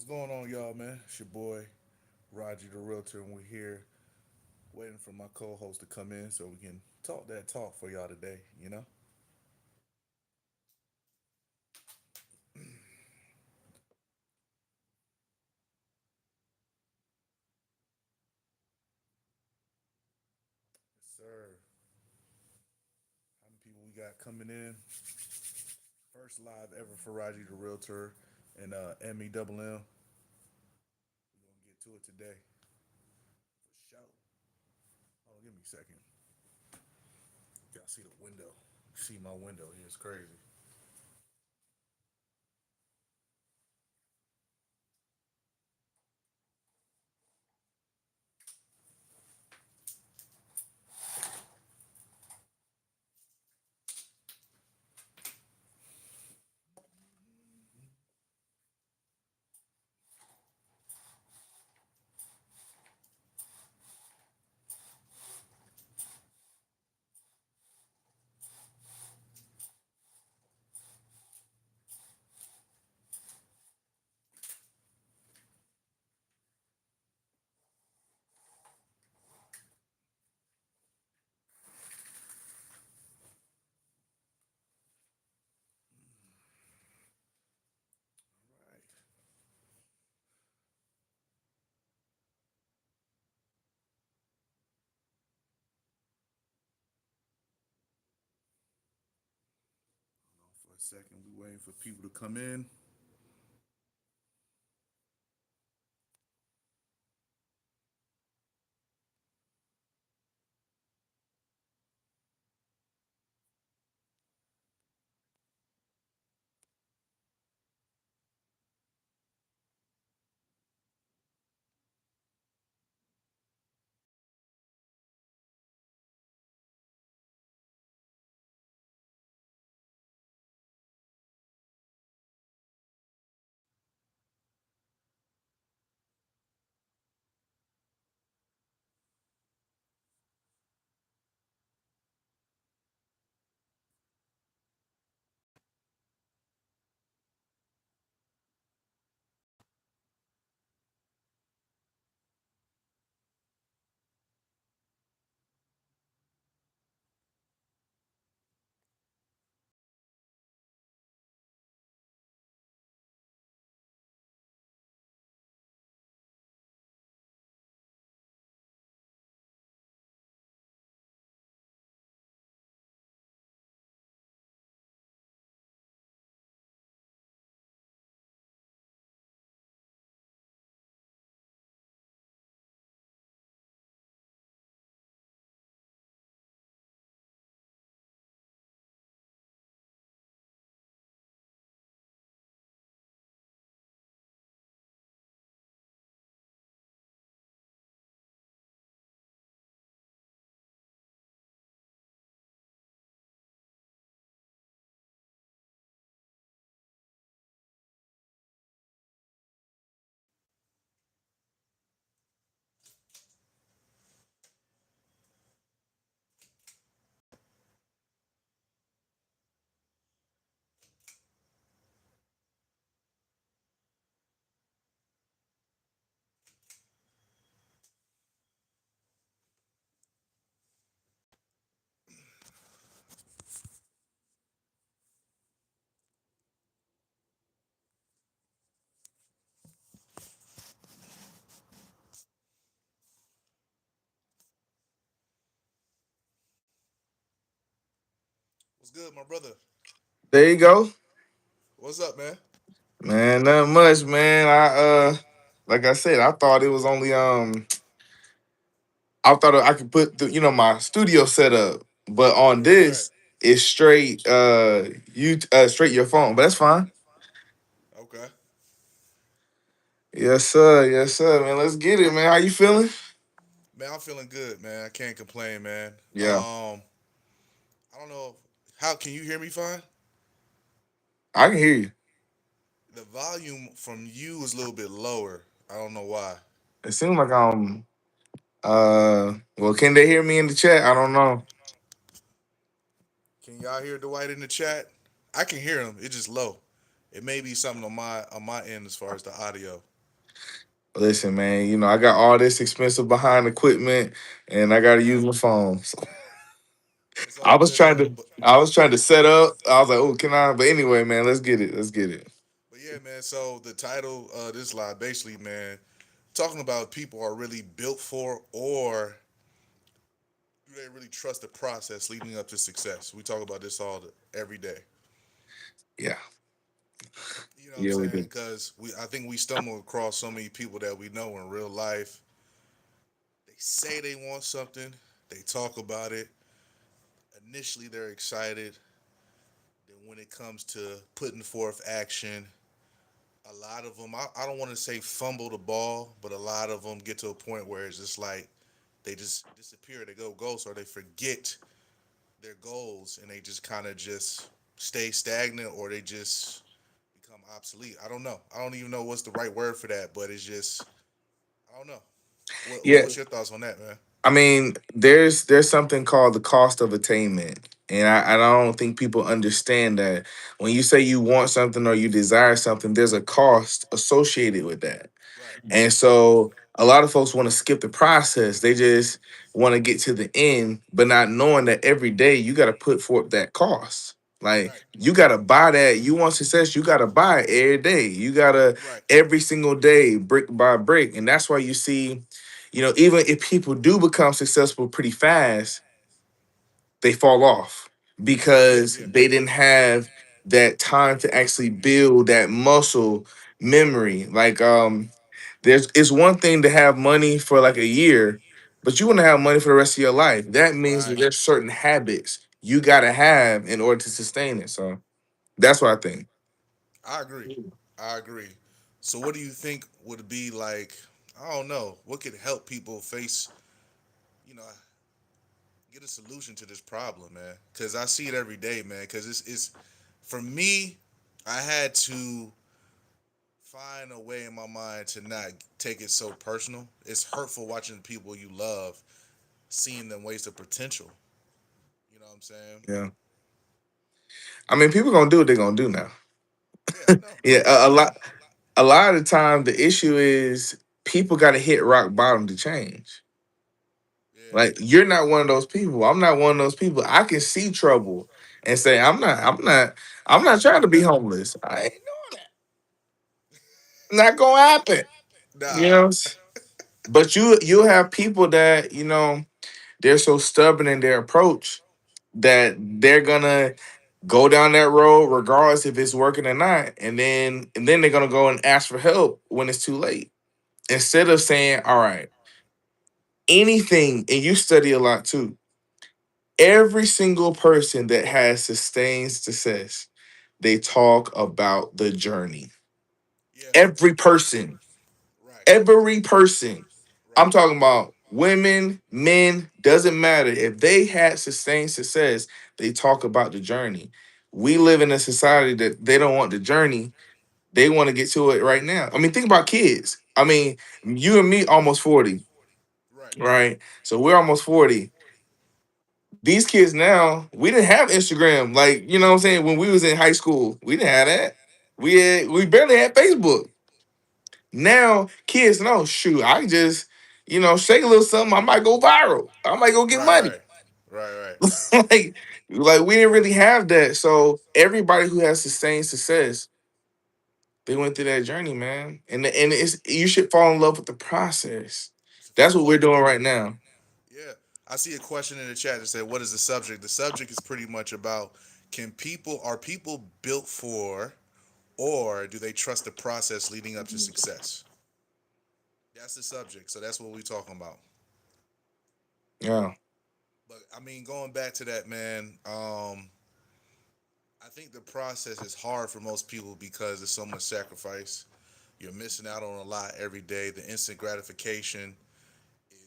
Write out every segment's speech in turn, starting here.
What's going on, y'all, man? It's your boy, Roger the Realtor, and we're here waiting for my co host to come in so we can talk that talk for y'all today, you know? Yes, sir. How many people we got coming in? First live ever for Raji the Realtor and ME Double M. We're going to get to it today. For sure. Oh, give me a second. Y'all see the window. See my window here. It's crazy. All right. Hold on for a second. We waiting for people to come in. What's good, my brother? There you go. What's up, man? Man, nothing much, man. Like I said, I thought it was only I thought I could put my studio set up, but on Right, right. this it's straight you straight your phone. But that's fine. Okay. Yes sir, man. Let's get it, man. How you feeling? Man, I'm feeling good, man. I can't complain, man. Yeah, I don't know how can you hear me fine? I can hear you. The volume from you is a little bit lower. I don't know why. It seems like well, can they hear me in the chat? I don't know. Can y'all hear Dwight in the chat? I can hear him. It's just low. It may be something on my end as far as the audio. Listen, man, I got all this expensive behind equipment and I gotta use Right. my phone. So It's I all was good trying though. to I was trying to set up. I was like, oh, can I? But anyway, man, let's get it. Let's get it. But yeah, man. So the title of this live, basically, man, talking about people are really built for, or do they really trust the process leading up to success? We talk about this every day. Yeah. You know what I'm Yeah, we saying? do. Because I think we stumble across so many people that we know in real life. They say they want something, they talk about it. Initially, they're excited. Then, when it comes to putting forth action, a lot of them, I don't want to say fumble the ball, but a lot of them get to a point where it's just like they just disappear, they go ghost, or they forget their goals and they just kind of just stay stagnant or they just become obsolete. I don't know. I don't even know what's the right word for that, but it's just, I don't know. Yeah, What's your thoughts on that, man? I mean, there's something called the cost of attainment. And I don't think people understand that when you say you want something or you desire something, there's a cost associated with that. Right, And so a lot of folks want to skip the process. They just want to get to the end, but not knowing that every day you got to put forth that cost. Like right, you got to buy that. You want success, you got to buy it every day. You got to right, every single day, brick by brick. And that's why you see, even if people do become successful pretty fast, they fall off because yeah, they didn't have that time to actually build that muscle memory. Like there's it's one thing to have money for like a year, but you want to have money for the rest of your life. That means that right. there's certain habits you gotta have in order to sustain it. So that's what I think. I agree. I agree. So, what do you think would be like? I don't know. What could help people face, you know, get a solution to this problem, man? Because I see it every day, man. Because it's for me, I had to find a way in my mind to not take it so personal. It's hurtful watching people you love, seeing them waste their potential. You know what I'm saying? Yeah. I mean, people gonna do what they're gonna do now. Yeah, I know. Yeah, I a know. lot of the time the issue is people gotta hit rock bottom to change. Yeah. Like you're not one of those people. I'm not one of those people. I can see trouble and say, I'm not trying to be homeless. I ain't not gonna happen. You Nah. know? But you'll have people that, they're so stubborn in their approach that they're gonna go down that road regardless if it's working or not. And then they're gonna go and ask for help when it's too late. Instead of saying, all right, anything, and you study a lot too. Every single person that has sustained success, they talk about the journey. Yeah. Every person, Right. every person. I'm Right. talking about women, men, doesn't matter. If they had sustained success, they talk about the journey. We live in a society that they don't want the journey. They want to get to it right now. I mean, think about kids. I mean, you and me almost 40, Right. right? So we're almost 40. These kids now, we didn't have Instagram. Like, you know what I'm saying? When we was in high school, we didn't have that. We barely had Facebook. Now kids know, shoot, I just, shake a little something, I might go viral. I might go get Right. money. Right. Right. Right. like, like we didn't really have that. So everybody who has sustained success, they went through that journey, man. And it's you should fall in love with the process. That's Fall in what love we're with the doing journey. right now. Yeah. I see a question in the chat that said, "What is the subject?" The subject is pretty much about, are people built for, or do they trust the process leading up to success? That's the subject. So that's what we're talking about. Yeah. But I mean, going back to that, man, I think the process is hard for most people because there's so much sacrifice. You're missing out on a lot every day. The instant gratification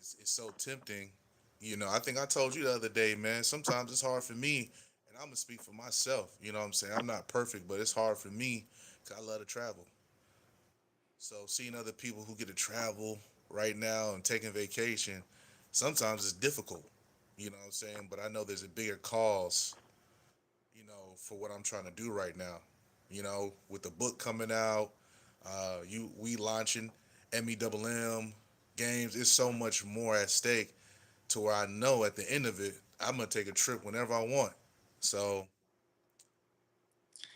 is so tempting. I think I told you the other day, man. Sometimes it's hard for me, and I'm gonna speak for myself. You know what I'm saying? I'm not perfect, but it's hard for me because I love to travel. So seeing other people who get to travel right now and taking vacation, sometimes it's difficult. You know what I'm saying? But I know there's a bigger cause, for what I'm trying to do right now. With the book coming out, we launching. MEMM games. It's so much more at stake to where I know at the end of it, I'm gonna take a trip whenever I want. So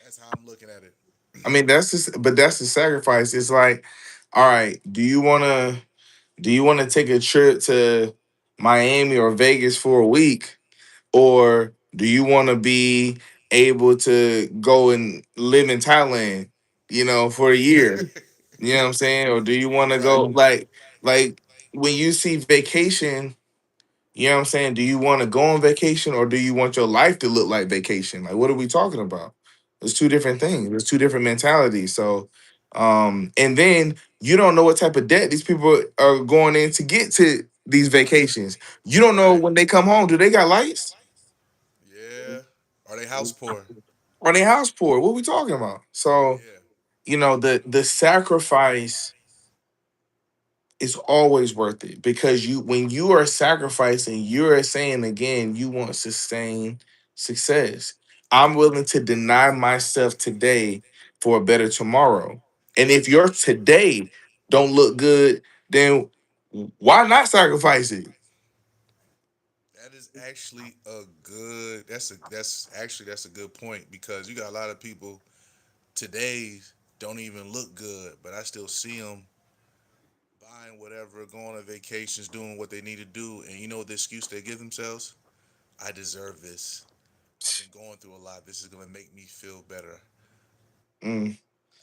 that's how I'm looking at it. I mean, that's just, but that's the sacrifice. It's like, all right, do you want to take a trip to Miami or Vegas for a week, or do you want to be able to go and live in Thailand, for a year? You know what I'm saying? Or do you want to Right. go like when you see vacation? You know what I'm saying? Do you want to go on vacation, or do you want your life to look like vacation? Like, what are we talking about? There's two different Yeah. things. There's two different mentalities. So, and then you don't know what type of debt these people are going in to get to these vacations. You don't know Right. when they come home. Do they got lights? Yeah. Are they house poor? Are they house poor? What we talking about? So, Yeah. the sacrifice it's always worth it because when you are sacrificing, you're saying again, you want sustained success. I'm willing to deny myself today for a better tomorrow. And if your today don't look good, then why not sacrifice it? That is actually a good. That's a good point because you got a lot of people today don't even look good, but I still see them buying whatever, going on vacations, doing what they need to do, and you know what the excuse they give themselves? I deserve this. I've been going through a lot. This is gonna make me feel better. Mm,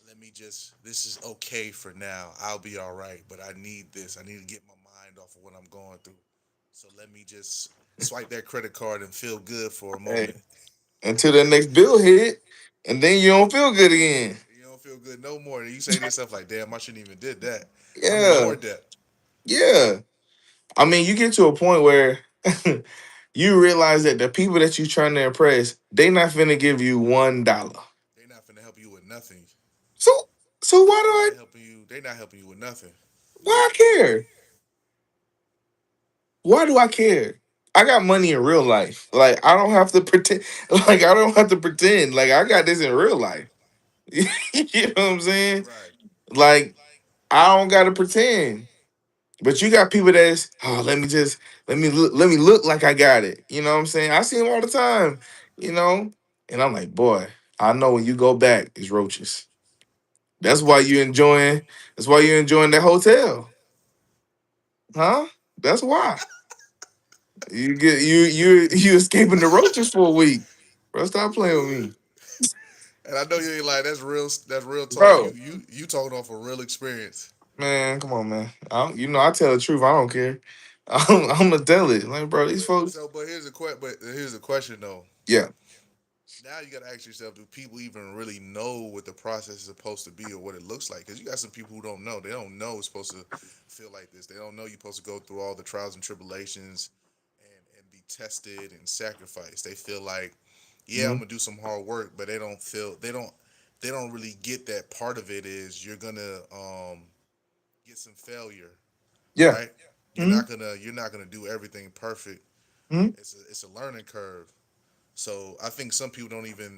Let me just. This is okay for now. I'll be all right, but I need this. I need to get my mind off of what I'm going through. So let me just swipe that credit card and feel good for a hey, moment. until the next bill hit, and then you don't feel good again. You don't feel good no more. And you say to yourself like, "Damn, I shouldn't even did that. I'm in Yeah, more debt. yeah. I mean, you get to a point where you realize that the people that you're trying to impress, they not finna give you $1. They not finna help you with nothing. So so why do They I not helping you. They not helping you with nothing. why I care? Why do I care? I got money in real life. Like I don't have to pretend. Like I don't have to pretend. Like I got this in real life. You know what I'm saying? Right. Like I don't gotta pretend. But you got people that's let me look like I got it. You know what I'm saying? I see them all the time. You know, and I'm like, boy, I know when you go back, it's roaches. That's why you enjoying. That's why you're enjoying that hotel, huh? That's why you get you escaping the roaches for a week, bro. Stop playing with me, And I know you ain't like that's real. That's real talk. You bro. you you talking off a real experience. Man, come on, man. I tell the truth. I don't care. I'm gonna tell it, like, bro. These folks, But here's a question though. yeah, Now you got to ask yourself: do people even really know what the process is supposed to be or what it looks like? Because you got some people who don't know. They don't know it's supposed to feel like this. They don't know you're supposed to go through all the trials and tribulations and be tested and sacrificed. They feel like, yeah, I'm mhm, gonna do some hard work, but they don't really get that part of it is you're gonna get some failure, yeah, right? hmm You're not gonna do everything perfect. hmm It's a learning curve. So I think some people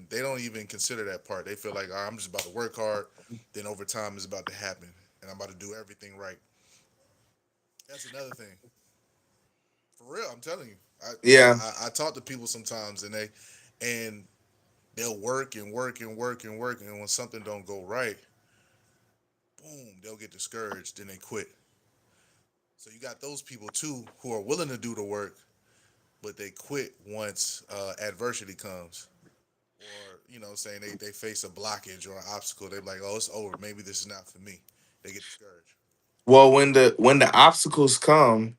they don't even consider that part. They feel like, "Oh, I'm just about to work hard, then over time is about to happen, and I'm about to do everything right." That's another thing. For real, I'm telling you. yeah. I talk to people sometimes, and they'll work and work and work and work, and when something don't go right, boom, they'll get discouraged, then they quit. So you got those people too who are willing to do the work, but they quit once adversity comes. Or saying they face a blockage or an obstacle, they're like, oh, it's over, maybe this is not for me. They get discouraged. Well, when the obstacles come,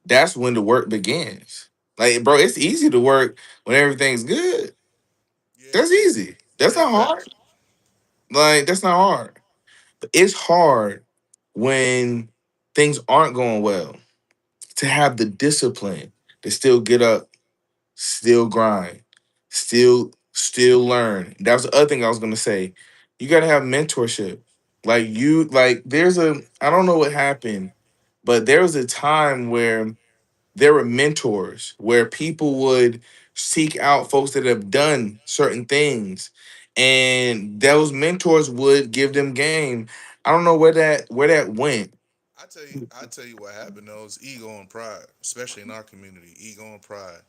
that's when the work begins. Like, bro, it's easy to work when everything's good. Yeah, That's easy. That's yeah, not facts. hard. Like, that's not hard. It's hard when things aren't going well to have the discipline to still get up, still grind, still learn. That was the other thing I was gonna say. You gotta have mentorship. Like there's a I don't know what happened, but there was a time where there were mentors where people would seek out folks that have done certain things, and those mentors would give them game. I don't know where that went, I tell you what happened though is ego and pride, especially in our community. Ego and pride.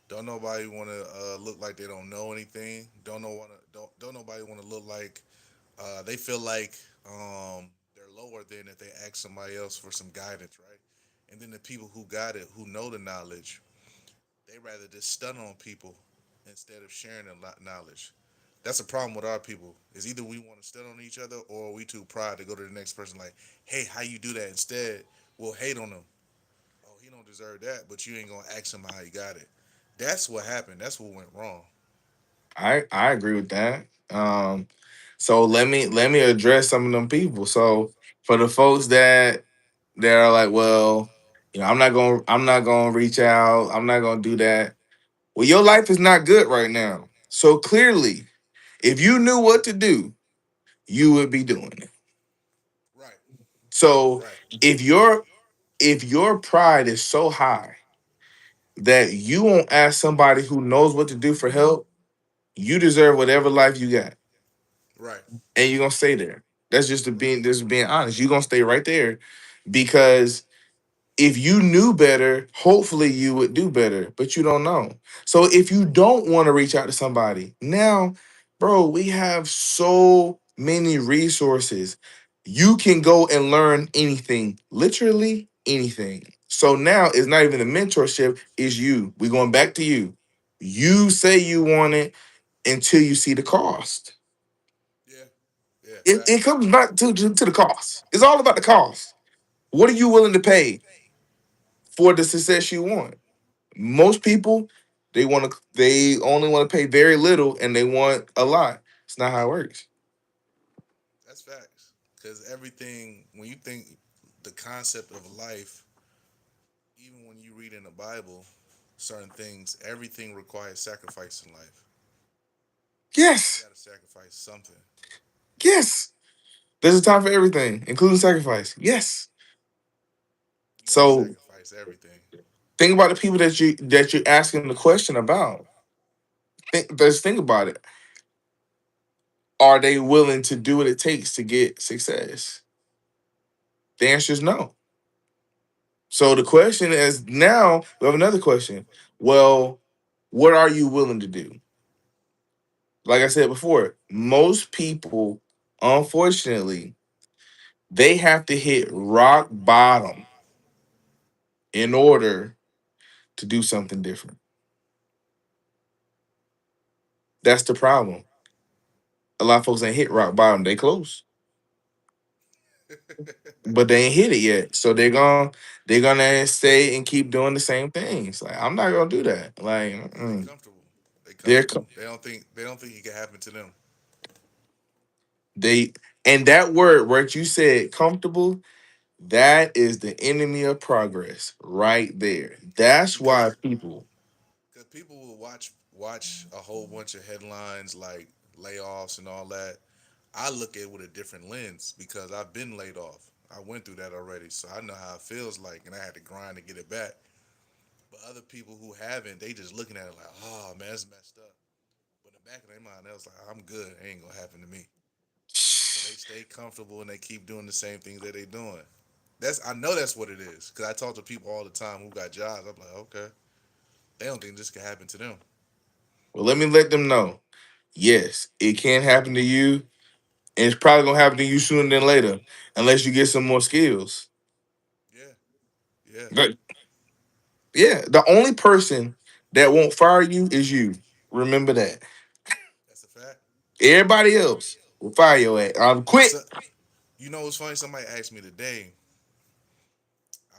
Don't nobody want to look like they don't know anything. Don't nobody want to look like they feel like they're lower than if they ask somebody else for some guidance, right? And then the people who got it, who know the knowledge, they rather just stun on people instead of sharing the knowledge. That's a problem with our people. Is either we want to stun on each other or we too proud to go to the next person like, hey, how you do that? Instead, we'll hate on them. Oh, he don't deserve that, but you ain't gonna ask him how he got it. That's what happened. That's what went wrong. I agree with that. So let me address some of them people. So for the folks that are like, well, I'm not gonna reach out. I'm not gonna do that. Well, your life is not good right now. So clearly, if you knew what to do, you would be doing it. Right. So Right. if your pride is so high that you won't ask somebody who knows what to do for help, you deserve whatever life you got. Right. And you're gonna stay there. That's Right. just being honest. You're gonna stay right there because if you knew better, hopefully you would do better, but you don't know. So if you don't want to reach out to somebody, now, bro, we have so many resources. You can go and learn anything, literally anything. So now it's not even a mentorship, it's you. We're going back to you. You say you want it until you see the cost. Yeah. Yeah. It Facts. comes back to the cost. It's all about the cost. What are you willing to pay for the success you want? Most people they only want to pay very little and they want a lot. It's not how it works. That's facts. Because everything, when you think the concept of life, even when you read in the Bible, certain things, everything requires sacrifice in life. You Yes, got to sacrifice something. yes. There's a time for everything, including sacrifice. Yes. You got to So sacrifice everything. think about the people that you're asking the question about. Let's think about it. Are they willing to do what it takes to get success? The answer is no. So the question is now we have another question. Well, what are you willing to do? Like I said before, most people, unfortunately, they have to hit rock bottom in order to do something different. That's the problem. A lot of folks ain't hit rock bottom. They close, but they ain't hit it yet. So they're gonna stay and keep doing the same things. Like I'm not gonna do that. Like Because they comfortable. They they're comfortable. They don't think it can happen to them. they and that word what you said comfortable. That is the enemy of progress right there. That's why Because people. people will watch a whole bunch of headlines like layoffs and all that. I look at it with a different lens because I've been laid off. I went through that already, so I know how it feels like, and I had to grind to get it back. But other people who haven't, they just looking at it like, oh man, it's messed up. But in the back of their mind, they was like, I'm good. It ain't gonna happen to me. So they stay comfortable and they keep doing the same things that they doing. I know that's what it is because I talk to people all the time who got jobs. I'm like, okay, they don't think this can happen to them. Well, let me let them know. Yes, it can happen to you, and it's probably gonna happen to you sooner than later, unless you get some more skills. Yeah, yeah, But yeah, the only person that won't fire you is you. Remember that. that's a fact. Everybody else will fire your ass. I'm quit. So you know what's funny? Somebody asked me today.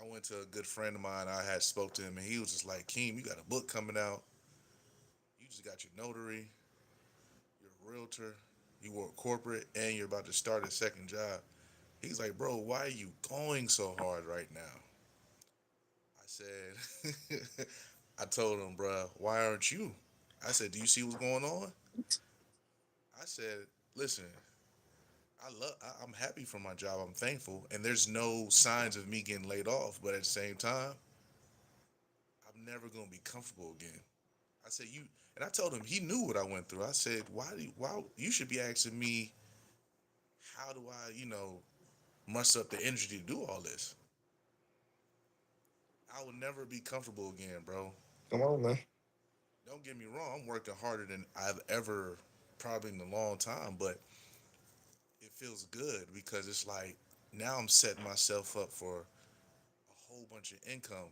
I went to a good friend of mine. I had spoke to him, and he was just like, "Keem, you got a book coming out. You just got your notary. You're a realtor. You work corporate, and you're about to start a second job." He's like, "Bro, why are you going so hard right now?" I said, I told him, "Bro, why aren't you?" I said, "Do you see what's going on?" I said, "Listen, I'm happy for my job. I'm thankful, and there's no signs of me getting laid off. But at the same time, I'm never gonna be comfortable again." I said, "You," and I told him he knew what I went through. I said, Why you should be asking me how do I muster up the energy to do all this?" I will never be comfortable again, bro. Come on, man. Don't get me wrong. I'm working harder than I've ever probably in a long time, but it feels good because it's like now I'm setting myself up for a whole bunch of income.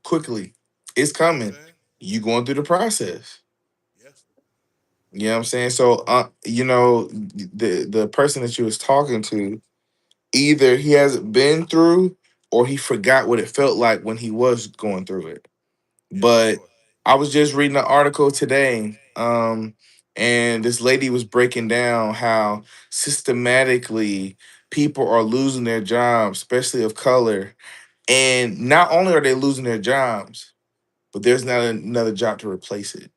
Quickly. It's You know what I'm coming. saying? You going through the process. Yeah. You know what I'm saying? So you know, the person that you was talking to, either he hasn't been through or he forgot what it felt like when he was going through it. Yeah, for But sure. I was just reading an article today, and this lady was breaking down how systematically people are losing their jobs, especially of color. And not only are they losing their jobs, but there's not another job to replace it.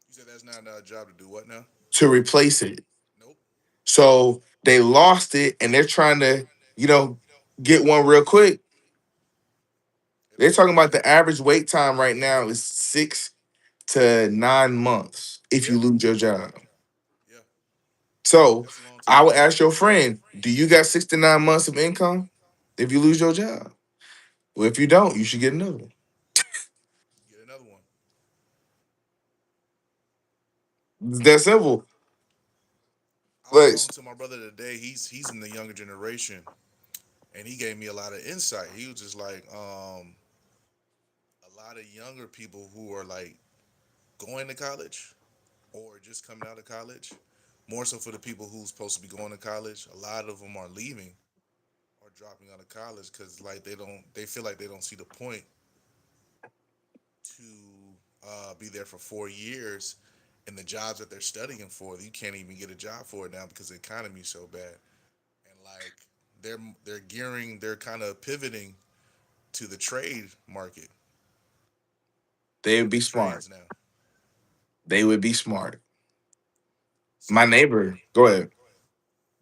You said that's not a job to do what now? To replace it. Nope. So they lost it and they're trying to, you know, get one real quick. It'll They're take talking a about minute. the average wait time right now is 6 to 9 months if Yeah. you lose your job. Yeah. So That's a long I time. would ask your friend, do you got 6 to 9 months of income if you lose your job? Well, if you don't, you should get another one. Get another one. It's that simple. I was But talking to my brother today. He's in the younger generation, and he gave me a lot of insight. He was just like, a lot of younger people who are like going to college or just coming out of college. More so for the people who's supposed to be going to college. A lot of them are leaving or dropping out of college because like they feel like they don't see the point to be there for 4 years, and the jobs that they're studying for, you can't even get a job for it now because the economy's so bad. And like they're gearing, they're kind of pivoting to the trade market, they would to be the smart. trades now. They would be smart. My So neighbor, go ahead.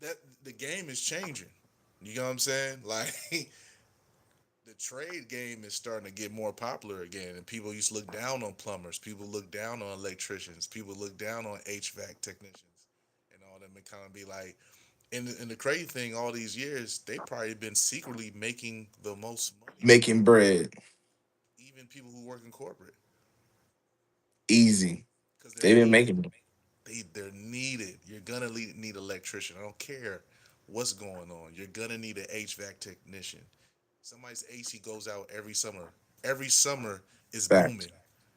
that the game is changing. You know what I'm saying? Like the trade game is starting to get more popular again, and people used to look down on plumbers. People look down on electricians. People look down on HVAC technicians, and all them. And kind of be like, and the crazy thing, all these years, they probably been secretly making the most money. Making bread Even people who work in corporate, easy. because they're They've been needed. making them. They're needed. You're gonna need an electrician. I don't care what's going on. You're gonna need an HVAC technician. Somebody's AC goes out every summer. Every summer is Fact. booming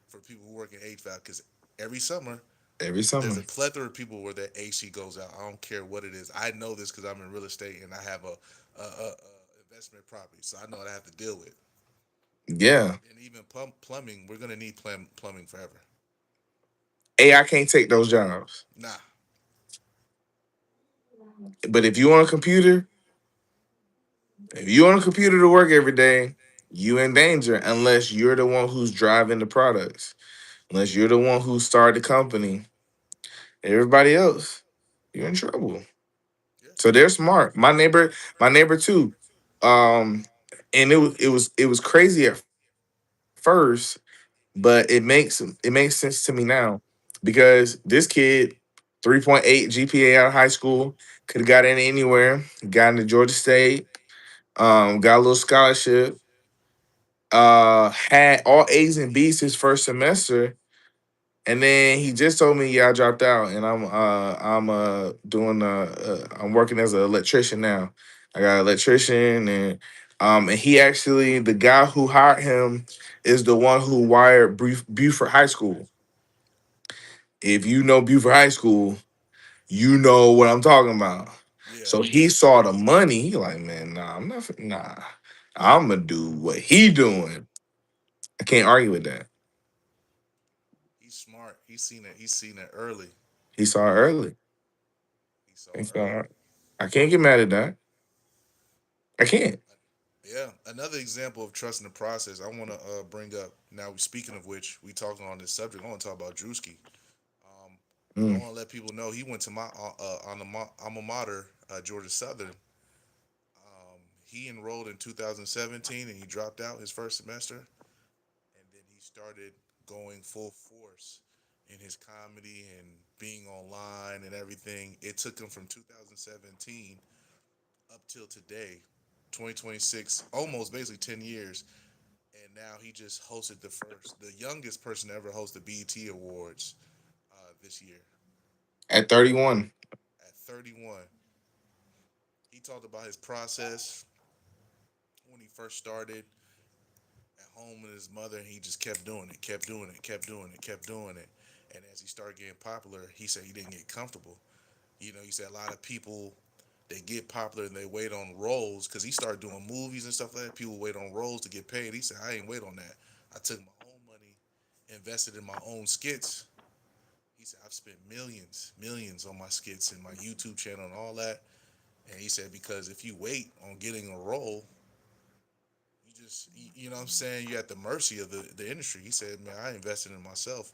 for people who work in HVAC because every summer Every there's summer. a plethora of people where their AC goes out. I don't care what it is. I know this because I'm in real estate and I have a investment property, so I know what I have to deal with. Yeah. And even plumbing, we're gonna need plumbing forever. AI can't take those jobs. Nah, But if you on a computer, if you on a computer to work every day, you in danger unless you're the one who's driving the products. Unless you're the one who started the company. Everybody else, you're in trouble. yeah, So they're smart. My neighbor too. Um, and it was crazy at first, but it makes sense to me now because this kid, 3.8 GPA out of high school, could have got in anywhere, got into Georgia State, got a little scholarship, had all A's and B's his first semester. And then he just told me, yeah, I dropped out, and I'm doing I'm working as an electrician now. I got an electrician, and he actually, the guy who hired him is the one who wired Buford High School. If you know Buford High School, you know what I'm talking about. yeah. So he saw the money. He like, man, nah, I'm not, nah. I'm gonna do what he doing. I can't argue with that. He's smart. He's seen it. He's seen it early. He saw it early. He saw He it saw early. it. I can't get mad at that. I can't. Yeah, another example of trusting the process. I want to bring up now. Speaking of which, we talking on this subject. I want to talk about Drewski. Um, I Mm. want to let people know he went to my on the alma mater, Georgia Southern. He enrolled in 2017 and he dropped out his first semester, and then he started going full force in his comedy and being online and everything. It took him from 2017 up till today. 2026, almost basically 10 years. And now he just hosted the youngest person to ever host the BET Awards this year At 31. at 31. He talked about his process when he first started at home with his mother, and he just kept doing it, kept doing it, kept doing it, kept doing it. And as he started getting popular, he said he didn't get comfortable. You know, he said a lot of people they get popular and they wait on roles because he started doing movies and stuff like that. People wait on roles to get paid. He said, I ain't wait on that. I took my own money, invested in my own skits. He said, I've spent millions, millions on my skits and my YouTube channel and all that. And he said, because if you wait on getting a role, you know what I'm saying, you're at the mercy of the industry. He said, man, I invested in myself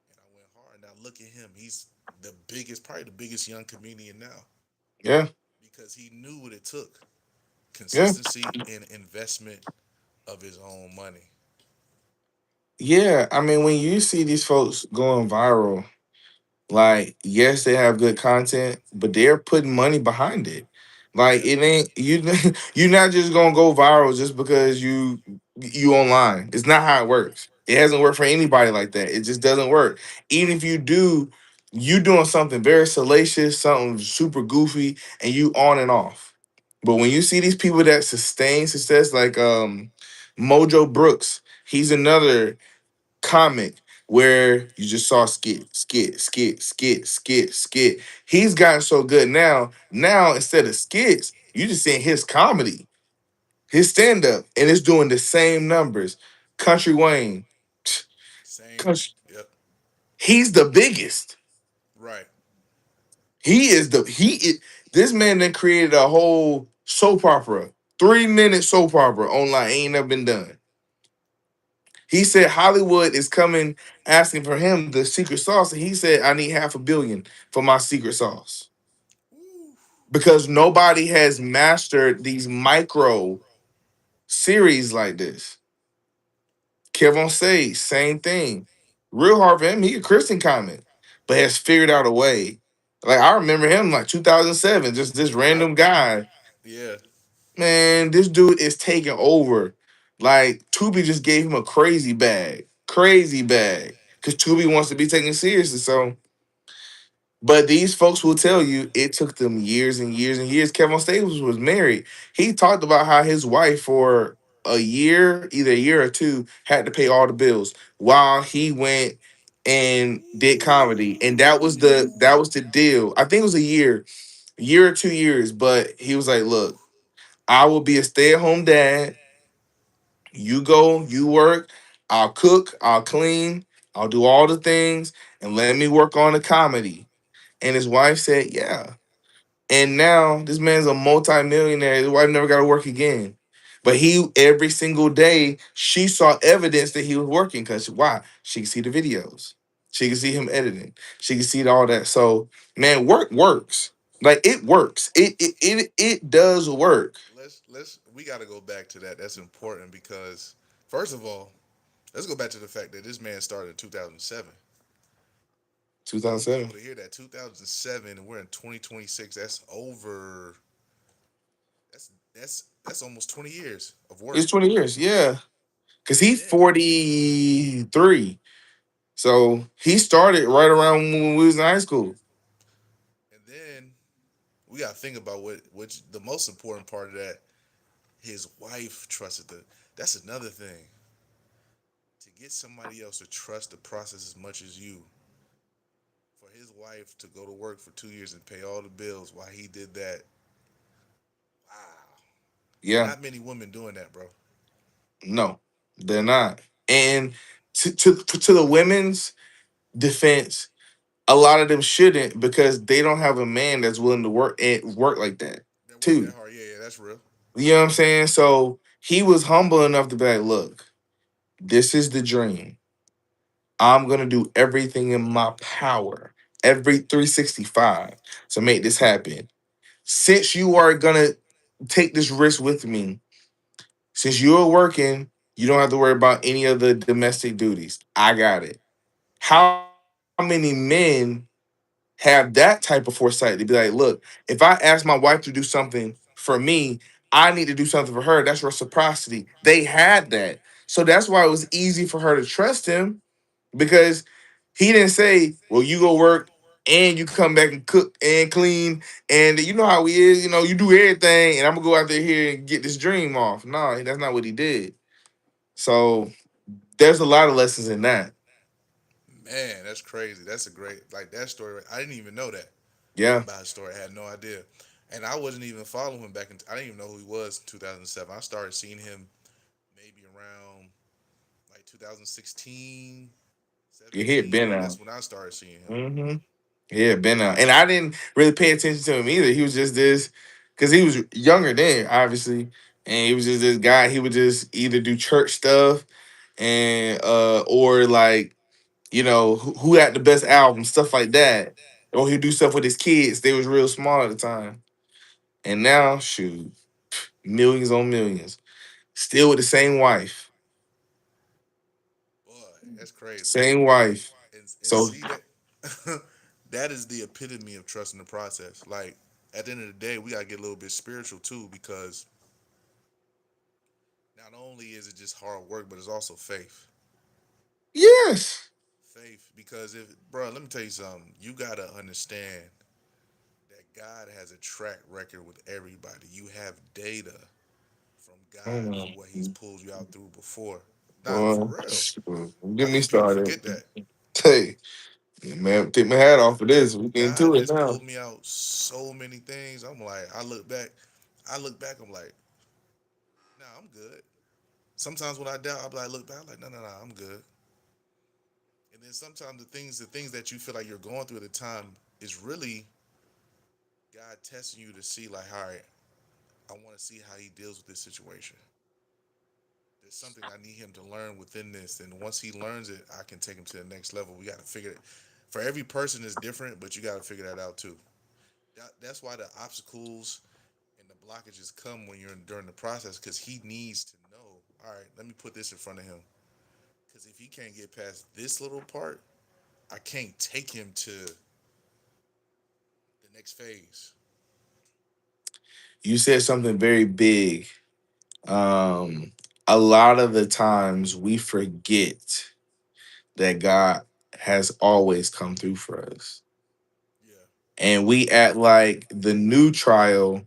and I went hard. Now look at him. He's the biggest, probably the biggest young comedian now Yeah. because he knew what it took Yeah. consistency and investment of his own money. Yeah. I mean, when you see these folks going viral, like, yes, they have good content, but they're putting money behind it. Like, Yeah. it ain't you. You're not just gonna go viral just because you online. It's not how it works. It hasn't worked for anybody like that. It just doesn't work. Even if you do, you doing something very salacious, something super goofy, and you on and off. But when you see these people that sustain success, like Mojo Brooks, he's another comic where you just saw skit. He's gotten so good now. Now instead of skits, you just seeing his comedy, his stand up, and it's doing the same numbers. Country Wayne, Same. Country- Yep. he's the biggest. Right. He is the he. This man then created a whole soap opera, 3 minute soap opera online. Ain't never been done. He said Hollywood is coming asking for him the secret sauce, and he said, I need 500 million for my secret sauce. Woo. Because nobody has mastered these micro series like this. Kevin Say, same thing. Real hard for him, he a Christian comic, but has figured out a way. Like I remember him like 2007, just this Yep. random guy. Yeah. Man, this dude is taking over. Like Tubi just gave him a crazy bag, because Tubi wants to be taken seriously. So, but these folks will tell you it took them years and years and years. Kevin Staples was married. He talked about how his wife for a year, either a year or two, had to pay all the bills while he went and did comedy, and that was the deal. I think it was a year or 2 years, but he was like, "Look, I will be a stay-at-home dad. You go, you work, I'll cook, I'll clean, I'll do all the things, and let me work on the comedy." And his wife said, yeah. And now this man's a multi-millionaire. His wife never got to work again. But he every single day she saw evidence that he was working because why? She could see the videos. She could see him editing. She could see all that. So man, work works. Like it works. It does work. Let's we got to go back to that. That's important because first of all, let's go back to the fact that this man started in 2007. I want people 2007. to hear that 2007 and we're in 2026. That's over that's almost 20 years of work. It's 20 years. Yeah. Cause And he's then 43. So he started right around when we was in high school. and then we got to think about which the most important part of that his wife trusted the that's another thing. To get somebody else to trust the process as much as you, for his wife to go to work for 2 years and pay all the bills while he did that. Wow. Yeah. Not many women doing that, bro. No, they're not. And to the women's defense, a lot of them shouldn't because they don't have a man that's willing to work like that That work that too. hard. Yeah, yeah, that's real. You know what I'm saying? So he was humble enough to be like, look, this is the dream. I'm gonna do everything in my power, every 365 to make this happen. Since you are gonna take this risk with me, since you're working, you don't have to worry about any of the domestic duties. I got it. How many men have that type of foresight to be like, look, if I ask my wife to do something for me, I need to do something for her. That's reciprocity. They had that. So that's why it was easy for her to trust him because he didn't say, well, you go work and you come back and cook and clean. And you know how he is, you do everything and I'm gonna go out there here and get this dream off. No, that's not what he did. So there's a lot of lessons in that. Man, that's crazy. That's a great like that story. I didn't even know that Yeah. about his story. I had no idea, and I wasn't even following him back in. I didn't even know who he was in 2007. I started seeing him maybe around like 2016, Yeah, he had been 17. out. That's when I started seeing him. Hmm. He had been out. And I didn't really pay attention to him either. He was just this because he was younger then, obviously. And he was just this guy. He would just either do church stuff and or like, who had the best album, stuff like that. Or he'd do stuff with his kids. They was real small at the time. And now, shoot, millions on millions. Still with the same wife. Boy, that's crazy. Same wife. And So see that that is the epitome of trusting the process. Like at the end of the day, we gotta get a little bit spiritual too, because not only is it just hard work, but it's also faith. yes. Faith, because if, bro, let me tell you something. You gotta understand that God has a track record with everybody. You have data from God for Mm. what He's pulled you out through before. Nah, for Well, real. shoot, I get me think people started. forget that. Hey, man, take my hat off for this. We get God into it has now. pulled me out so many things. I'm like, I look back, I'm like, nah, I'm good. Sometimes when I doubt, I'll be like, look back, I'm like, no, no, no, I'm good. And then sometimes the things that you feel like you're going through at the time is really God testing you to see, like, all right, I want to see how He deals with this situation. There's something I need him to learn within this, and once he learns it, I can take him to the next level. We got to figure it. For every person is different, but you got to figure that out too. That's why the obstacles and the blockages come when you're during the process, because he needs to know. All right, let me put this in front of him, because if he can't get past this little part, I can't take him to the next phase. You said something very big. Um, a lot of the times we forget that God has always come through for us. And we act like the new trial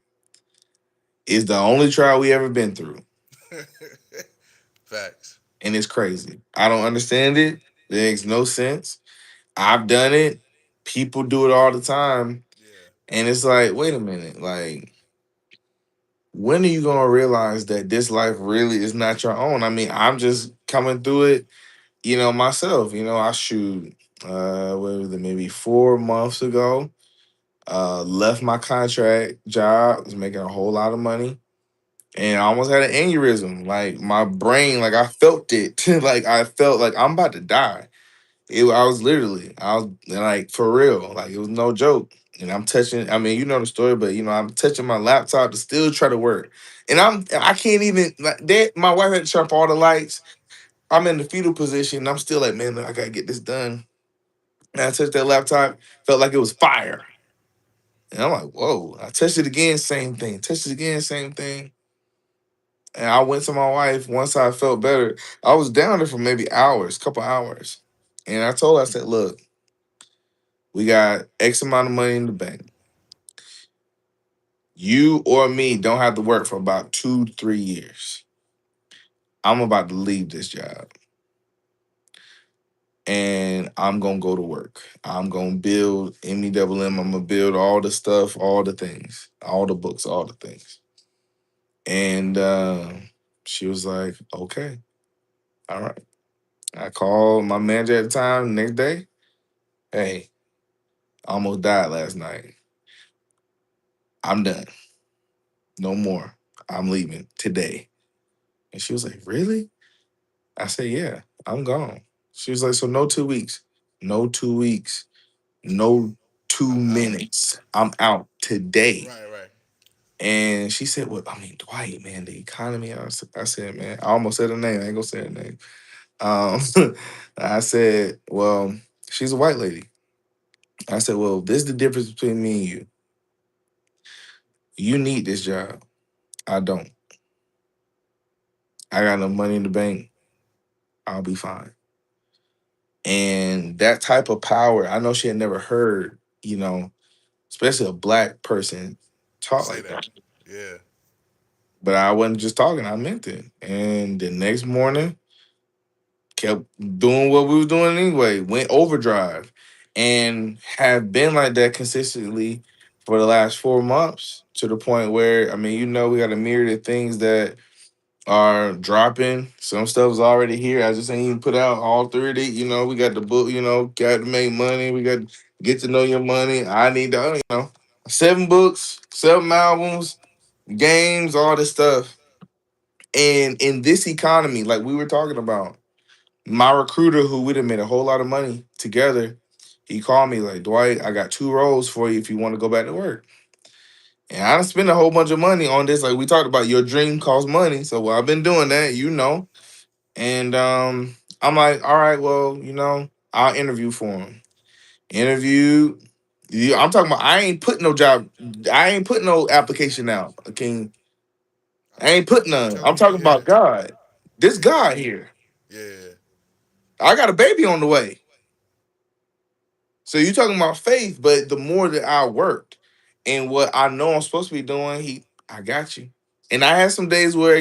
is the only trial we ever been through. Yeah. Facts. And it's crazy. I don't understand it. It makes no sense. I've done it. People do it all the time. Yeah. And it's like, wait a minute. Like, when are you gonna realize that this life really is not your own? I mean, I'm just coming through it, myself. I shoot what was it, maybe 4 months ago. Left my contract job, was making a whole lot of money, and I almost had an aneurysm. Like my brain, like I felt it. Like I felt like I'm about to die. I was like for real, like it was no joke. And I'm touching, I mean, you know the story, but I'm touching my laptop to still try to work. And I can't even like that. My wife had to turn off all the lights. I'm in the fetal position. I'm still like, man, I gotta get this done. And I touched that laptop, felt like it was fire. And I'm like, whoa. I touched it again, same thing. Touched it again, same thing. And I went to my wife once I felt better. I was down there for maybe hours, couple hours. And I told her, I said, look, we got X amount of money in the bank. You or me don't have to work for about 2, 3 years. I'm about to leave this job and I'm gonna go to work. I'm gonna build MEWM. I'm gonna build all the stuff, all the things, all the books, all the things. And she was like, okay, all right. I called my manager at the time the next day. Hey, I almost died last night. I'm done. No more. I'm leaving today. And she was like, really? I said, yeah, I'm gone. She was like, so no 2 weeks. No 2 weeks. No two I'm out. minutes. I'm out today. Right, right. And she said, well, I mean, Dwight, man, the economy. I said, man, I almost said her name. I ain't gonna say her name. I said, well, she's a white lady. I said, well, this is the difference between me and you. You need this job. I don't. I got enough money in the bank. I'll be fine. And that type of power, I know she had never heard, especially a black person talk Say like that. that. Yeah. But I wasn't just talking, I meant it. And the next morning, kept doing what we were doing anyway, went overdrive, and have been like that consistently for the last 4 months to the point where, I mean, we got a myriad of things that are dropping. Some stuff's already here. I just ain't even put out all 30. We got the book, got to make money. We got to get to know your money. I need to, 7 books, 7 albums, games, all this stuff. And in this economy, like we were talking about, my recruiter, who we'd have made a whole lot of money together, he called me like, Dwight, I got 2 roles for you if you want to go back to work. And I done spent a whole bunch of money on this. Like we talked about, your dream costs money. So I've been doing that, And I'm like, all right, well, I'll interview for him. Interview. Yeah, I'm talking about I ain't put no job, I ain't put no application out. King. I ain't I put remember you none. telling I'm me. talking Yeah. about God. This Yeah. God here. Yeah. I got a baby on the way. So you talking about faith, but the more that I worked and what I know I'm supposed to be doing, I got you. And I had some days where,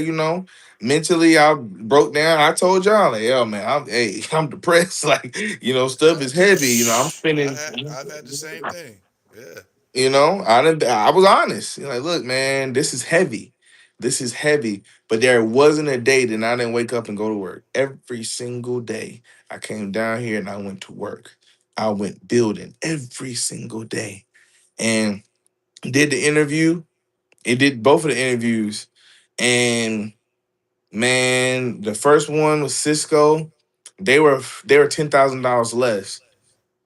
mentally I broke down. I told y'all, like, yo, man, I'm depressed. Like, stuff Yeah. is heavy. I'm spending, I've had the same thing. Yeah. I was honest. Like, look, man, this is heavy. This is heavy. But there wasn't a day that I didn't wake up and go to work. Every single day I came down here and I went to work. I went building every single day and did the interview. It did both of the interviews. And man, the first one was Cisco. They were $10,000 less.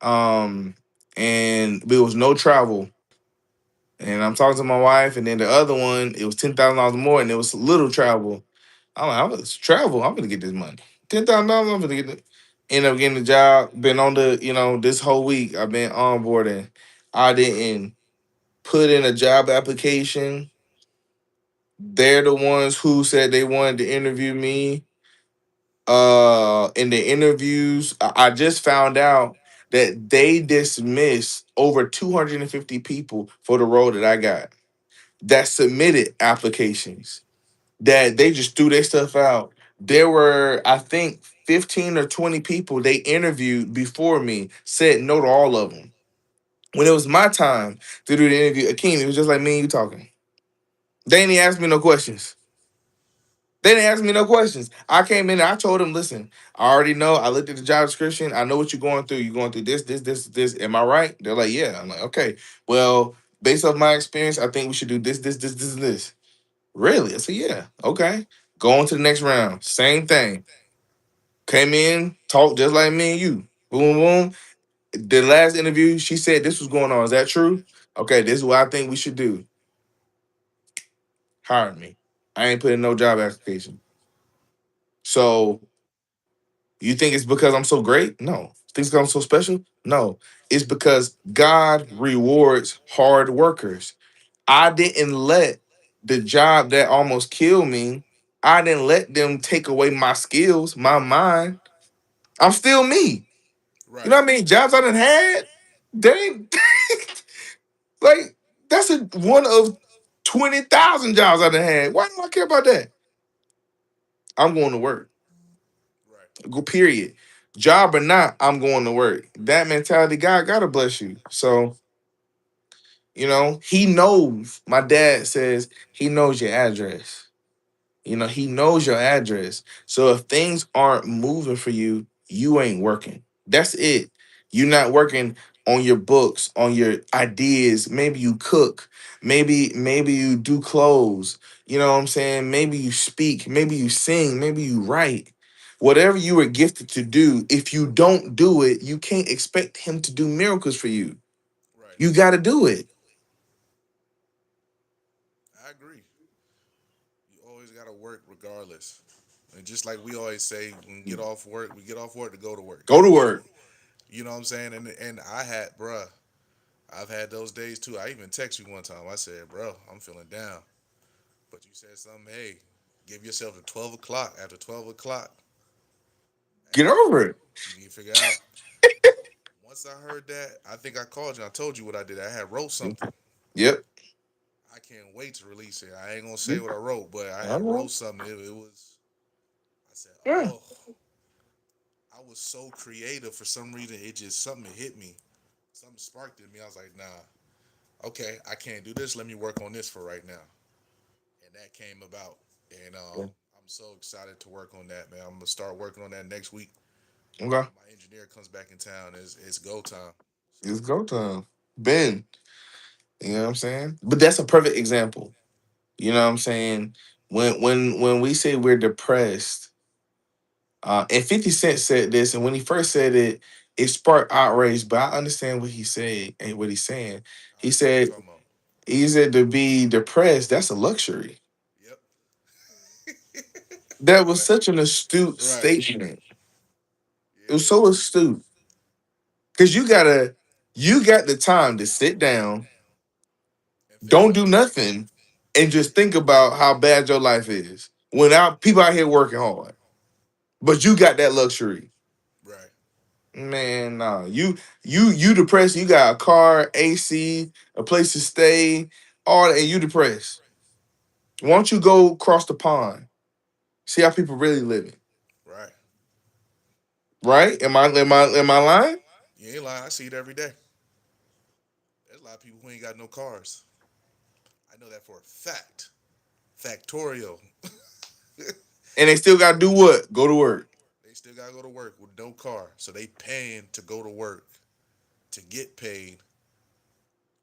And there was no travel. And I'm talking to my wife, and then the other one, it was $10,000 more, and it was little travel. I'm like, I'm gonna travel. I'm gonna get this money. $10,000. I'm gonna get it. End up getting the job. Been on this whole week. I've been onboarding. I didn't put in a job application. They're the ones who said they wanted to interview me. In the interviews, I just found out that they dismissed over 250 people for the role that I got, that submitted applications, that they just threw their stuff out. There were, I think, 15 or 20 people they interviewed before me, said no to all of them. When it was my time to do the interview, Akeem, it was just like me and you talking. They didn't ask me no questions. They didn't ask me no questions. I came in and I told them, listen, I already know. I looked at the job description. I know what you're going through. You're going through this, this, this, this. Am I right? They're like, yeah. I'm like, okay. Well, based off my experience, I think we should do this, this, this, this, and this. Really? I said, yeah. Okay. Go on to the next round. Same thing. Came in, talked just like me and you. Boom, boom. The last interview, she said this was going on. Is that true? Okay, this is what I think we should do. Hire me. I ain't putting no job application. So you think it's because I'm so great? No. Think it's because I'm so special? No. It's because God rewards hard workers. I didn't let the job that almost killed me, I didn't let them take away my skills, my mind. I'm still me. You know Right. what I mean? Jobs I done had, they ain't like that's one of 20,000 jobs I done had. Why do I care about that? I'm going to work. Right. Go period. Job or not, I'm going to work. That mentality, God gotta bless you. So, he knows. My dad says he knows your address. He knows your address. So if things aren't moving for you, you ain't working. That's it. You're not working on your books, on your ideas. Maybe you cook. Maybe you do clothes. You know what I'm saying? Maybe you speak. Maybe you sing. Maybe you write. Whatever you were gifted to do, if you don't do it, you can't expect him to do miracles for you. Right. You got to do it. I agree. You always got to work regardless. And just like we always say, when we get off work, we get off work to go to work. Go to work. You know what I'm saying? And I've had those days too. I even text you one time. I said, bro, I'm feeling down. But you said something. Hey, give yourself to 12 o'clock. After 12 o'clock, Get hey, over it. you need to figure out. Once I heard that, I think I called you. I told you what I did. I had wrote something. Yep. I can't wait to release it. I ain't gonna say what I wrote, but I I had know. wrote something. It was. I said, Yeah. oh, I was so creative for some reason. It just something hit me. Something sparked in me. I was like, nah, okay, I can't do this. Let me work on this for right now. And that came about. And Yeah. I'm so excited to work on that, man. I'm gonna start working on that next week. Okay. My engineer comes back in town. It's go time. So It's go time. Ben. You know what I'm saying? But that's a perfect example. You know what I'm saying? When we say we're depressed, and 50 Cent said this, and when he first said it, it sparked outrage, but I understand what he said and what he's saying. I He understand what said you're talking about. he said to be depressed, that's a luxury. Yep. That was Right. such an astute Right. statement. It was Yeah. so astute. Cause you got the time to sit down, And think don't do about it. nothing, and just think about how bad your life is. Without people out here working hard. But you got that luxury. Right. Man, nah. You depressed, you got a car, AC, a place to stay, all that, and you depressed. Why don't you go across the pond? See how people really living. Right. Right? Am I lying? You ain't lying. I see it every day. There's a lot of people who ain't got no cars. I know that for a fact. Factorio. And they still gotta do what? Go to work. They still gotta go to work with no car. So they paying to go to work to get paid,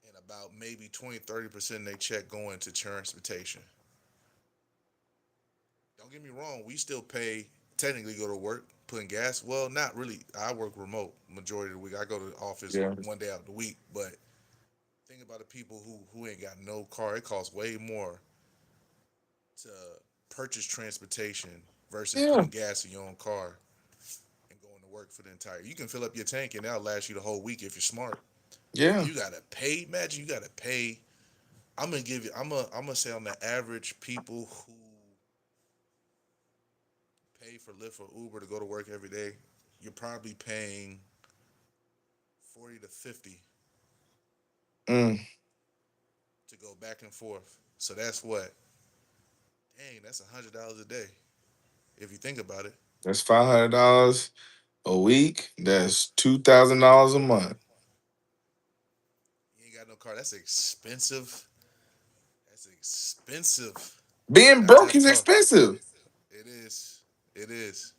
and about maybe 20-30% of they check going to transportation. Don't get me wrong, we still pay technically go to work, putting gas. Well, not really. I work remote majority of the week. I go to the office Yeah. one day out of the week, but think about the people who ain't got no car. It costs way more to purchase transportation versus Yeah. putting gas in your own car and going to work for the entire. You can fill up your tank and that'll last you the whole week if you're smart. But if Yeah. you gotta pay, imagine you gotta pay. I'm gonna give you. I'm gonna say on the average people who pay for Lyft or Uber to go to work every day, you're probably paying 40 to 50 Mm, to go back and forth. So that's what. Dang, that's $100 a day if you think about it. that's $500 a week. That's $2,000 a month. You ain't got no car. That's expensive. That's expensive. Being That's broke just is talk. expensive. It is. It is.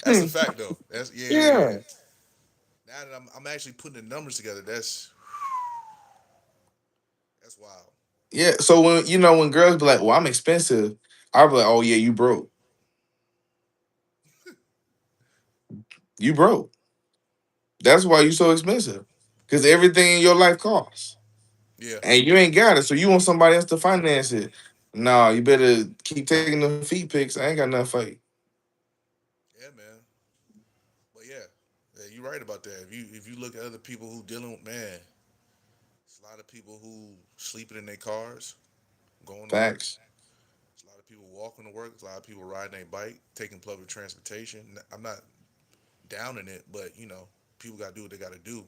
That's a fact though. That's yeah, yeah, yeah. Yeah. Now that I'm actually putting the numbers together, that's wild. Yeah. So when when girls be like, "Well, I'm expensive," I'll be like, "Oh yeah, you broke. You broke. That's why you so expensive. Because everything in your life costs, Yeah, and you ain't got it. So you want somebody else to finance it. Nah, you better keep taking the feet pics. I ain't got nothing for you. yeah, man. But yeah, you're right about that. If you look at other people who dealing with man, it's a lot of people who sleeping in their cars, going to work. Facts. There's a lot of people walking to work. There's a lot of people riding their bike, taking public transportation. I'm not downing it, but people got to do what they got to do.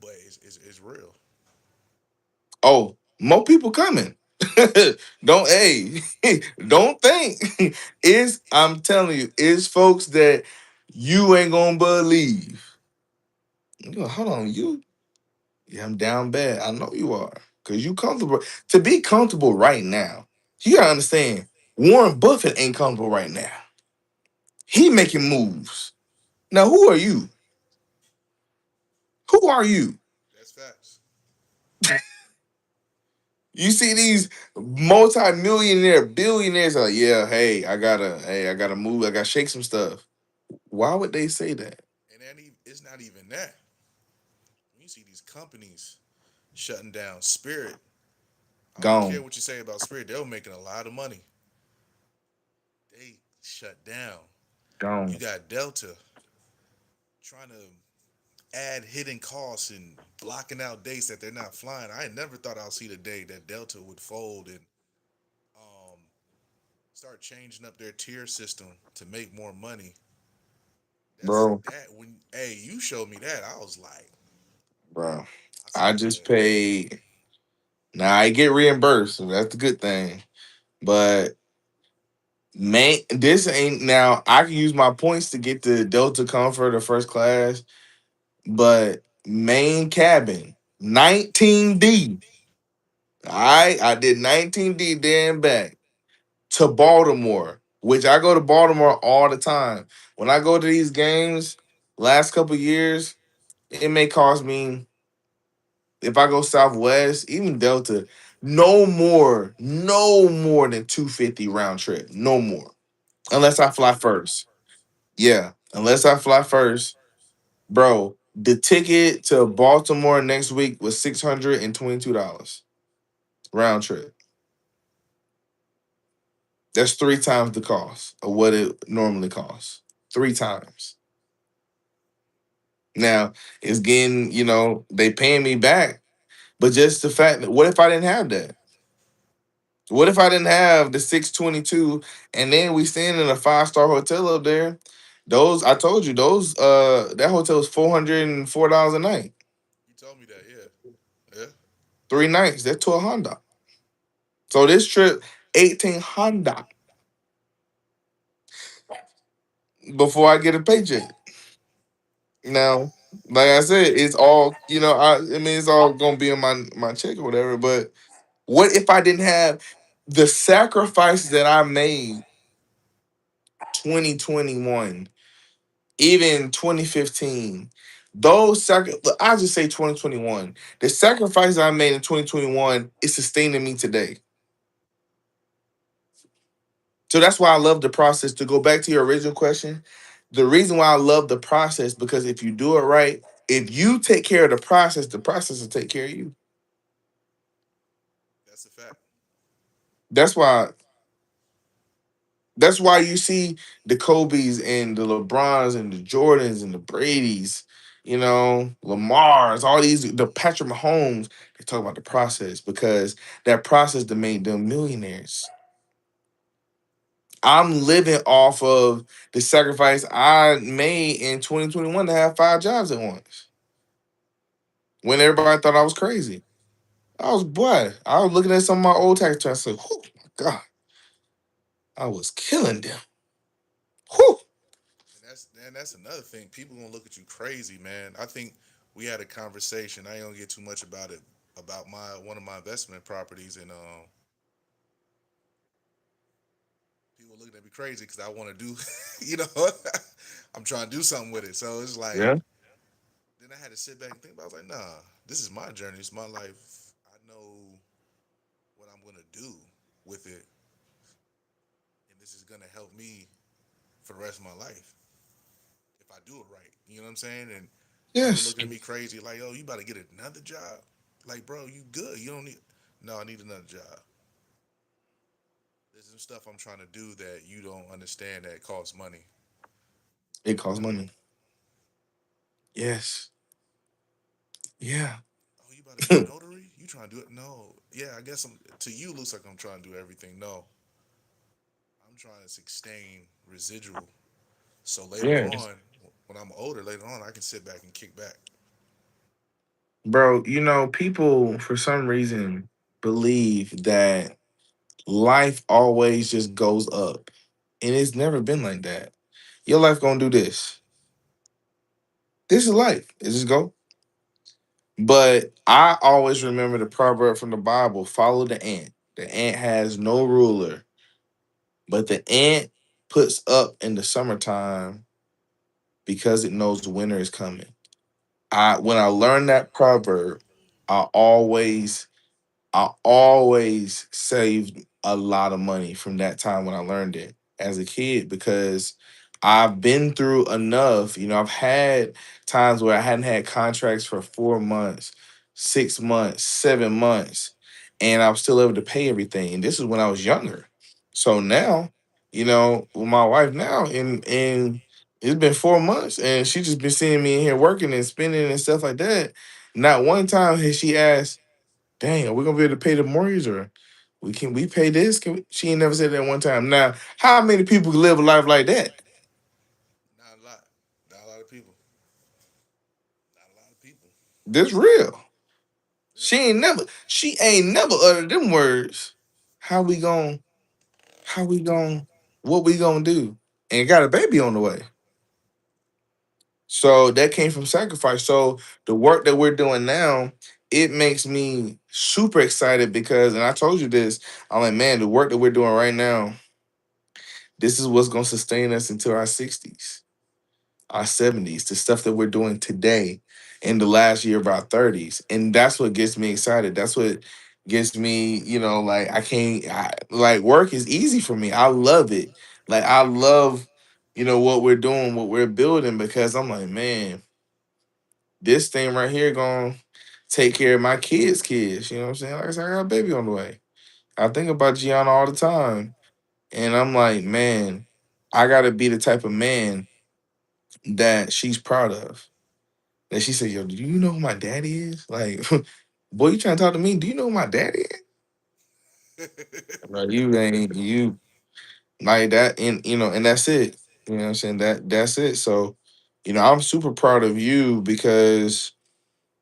But it's real. Oh, more people coming. Don't hey, don't think. Is I'm telling you, is folks that you ain't gonna believe. You go, hold on, you. Yeah, I'm down bad. I know you are. Cause you comfortable. To be comfortable right now, you gotta understand, Warren Buffett ain't comfortable right now. He making moves. Now, who are you? Who are you? That's facts. You see these multi-millionaire billionaires are like, yeah, hey, I gotta move, I gotta shake some stuff. Why would they say that? And then it's not even that. When you see these companies shutting down, Spirit. I don't care Gone. what you say about Spirit. They were making a lot of money. They shut down. You Gone. got Delta trying to add hidden costs and blocking out dates that they're not flying. I never thought I'll see the day that Delta would fold and um, start changing up their tier system to make more money. That's bro, that when hey, you showed me that. I was like, bro. I I said, just paid. Now I get reimbursed, so that's the good thing. But man, this ain't now. I can use my points to get the Delta Comfort or first class, but main cabin 19D. I did 19D there and back to Baltimore, which I go to Baltimore all the time. When I go to these games, last couple years, it may cost me if I go Southwest, even Delta, no more than 250 round trip. No more. Unless I fly 250. first. Yeah. Unless I fly first. Bro, the ticket to Baltimore next week was $622 round trip. That's three times the cost of what it normally costs. Three times. Now, it's getting, they paying me back, but just the fact that what if I didn't have that? What if I didn't have the 622 and then we staying in a five-star hotel up there? Those I told you, that hotel is $404 a night. You told me that, yeah, yeah. 3 nights, that's to a Honda. So this trip, 18 Honda before I get a paycheck. Now, like I said, it's all, I mean it's all gonna be in my check or whatever. But what if I didn't have the sacrifices that I made 2021? Even 2015, I just say 2021. The sacrifice I made in 2021 is sustaining me today. So that's why I love the process. To go back to your original question, the reason why I love the process because if you do it right, if you take care of the process will take care of you. That's a fact. That's why. That's why you see the Kobe's and the LeBrons and the Jordans and the Brady's, Lamar's, all these, the Patrick Mahomes. They talk about the process because that process that made them millionaires. I'm living off of the sacrifice I made in 2021 to have five jobs at once. When everybody thought I was crazy, I was looking at some of my old tax returns. I said, "Oh my god, I was killing them." Whew. And that's another thing. People gonna look at you crazy, man. I think we had a conversation. I ain't gonna get too much about it about my one of my investment properties, and people looking at me crazy because I want to do, you know, I'm trying to do something with it. So it's like Yeah. then I had to sit back and think about. It. I was like, nah, this is my journey. It's my life. I know what I'm gonna do with it, and this is gonna help me for the rest of my life if I do it right. You know what I'm saying? And people Yes. looking at me crazy, like, "Oh, you about to get another job?" Like, bro, you good? You don't need. No, I need another job. There's some stuff I'm trying to do that you don't understand that costs money. It costs money. Yes. Yeah. Oh, you about to be a notary? You trying to do it? No. Yeah, I guess I'm. To you, looks like I'm trying to do everything. No, I'm trying to sustain residual. So later Yes. on, when I'm older, later on, I can sit back and kick back. Bro, people for some reason believe that life always just goes up. And it's never been like that. Your life gonna do this. This is life. It just go. But I always remember the proverb from the Bible, follow the ant. The ant has no ruler, but the ant puts up in the summertime because it knows winter is coming. When I learned that proverb, I always I always saved a lot of money from that time when I learned it as a kid because I've been through enough. I've had times where I hadn't had contracts for 4 months, 6 months, 7 months, and I was still able to pay everything. And this is when I was younger. So now, with my wife now, and It's been 4 months, and she just been seeing me in here working and spending and stuff like that. Not one time has she asked, "Dang, are we gonna be able to pay the mortgage, or we pay this?" She ain't never said that one time. Now, how many people can live a life like that? Not a lot. Not a lot of people. Not a lot of people. This real. Yeah. She ain't never uttered them words. How we gon' how we gon' what we gonna do? And got a baby on the way. So that came from sacrifice. So the work that we're doing now, it makes me super excited because, and I told you this, I'm like, man, the work that we're doing right now, this is what's gonna sustain us into our 60s, our 70s, the stuff that we're doing today in the last year of our 30s. And that's what gets me excited. That's what gets me, like like work is easy for me. I love it. Like I love, what we're doing, what we're building, because I'm like, man, this thing right here gonna take care of my kids. You know what I'm saying? Like I said, I got a baby on the way. I think about Gianna all the time. And I'm like, man, I gotta be the type of man that she's proud of. And she said, "Yo, do you know who my daddy is? Like, boy, you trying to talk to me? Do you know who my daddy is?" Like, you ain't you like that, and and that's it. You know what I'm saying? That's it. So, I'm super proud of you because,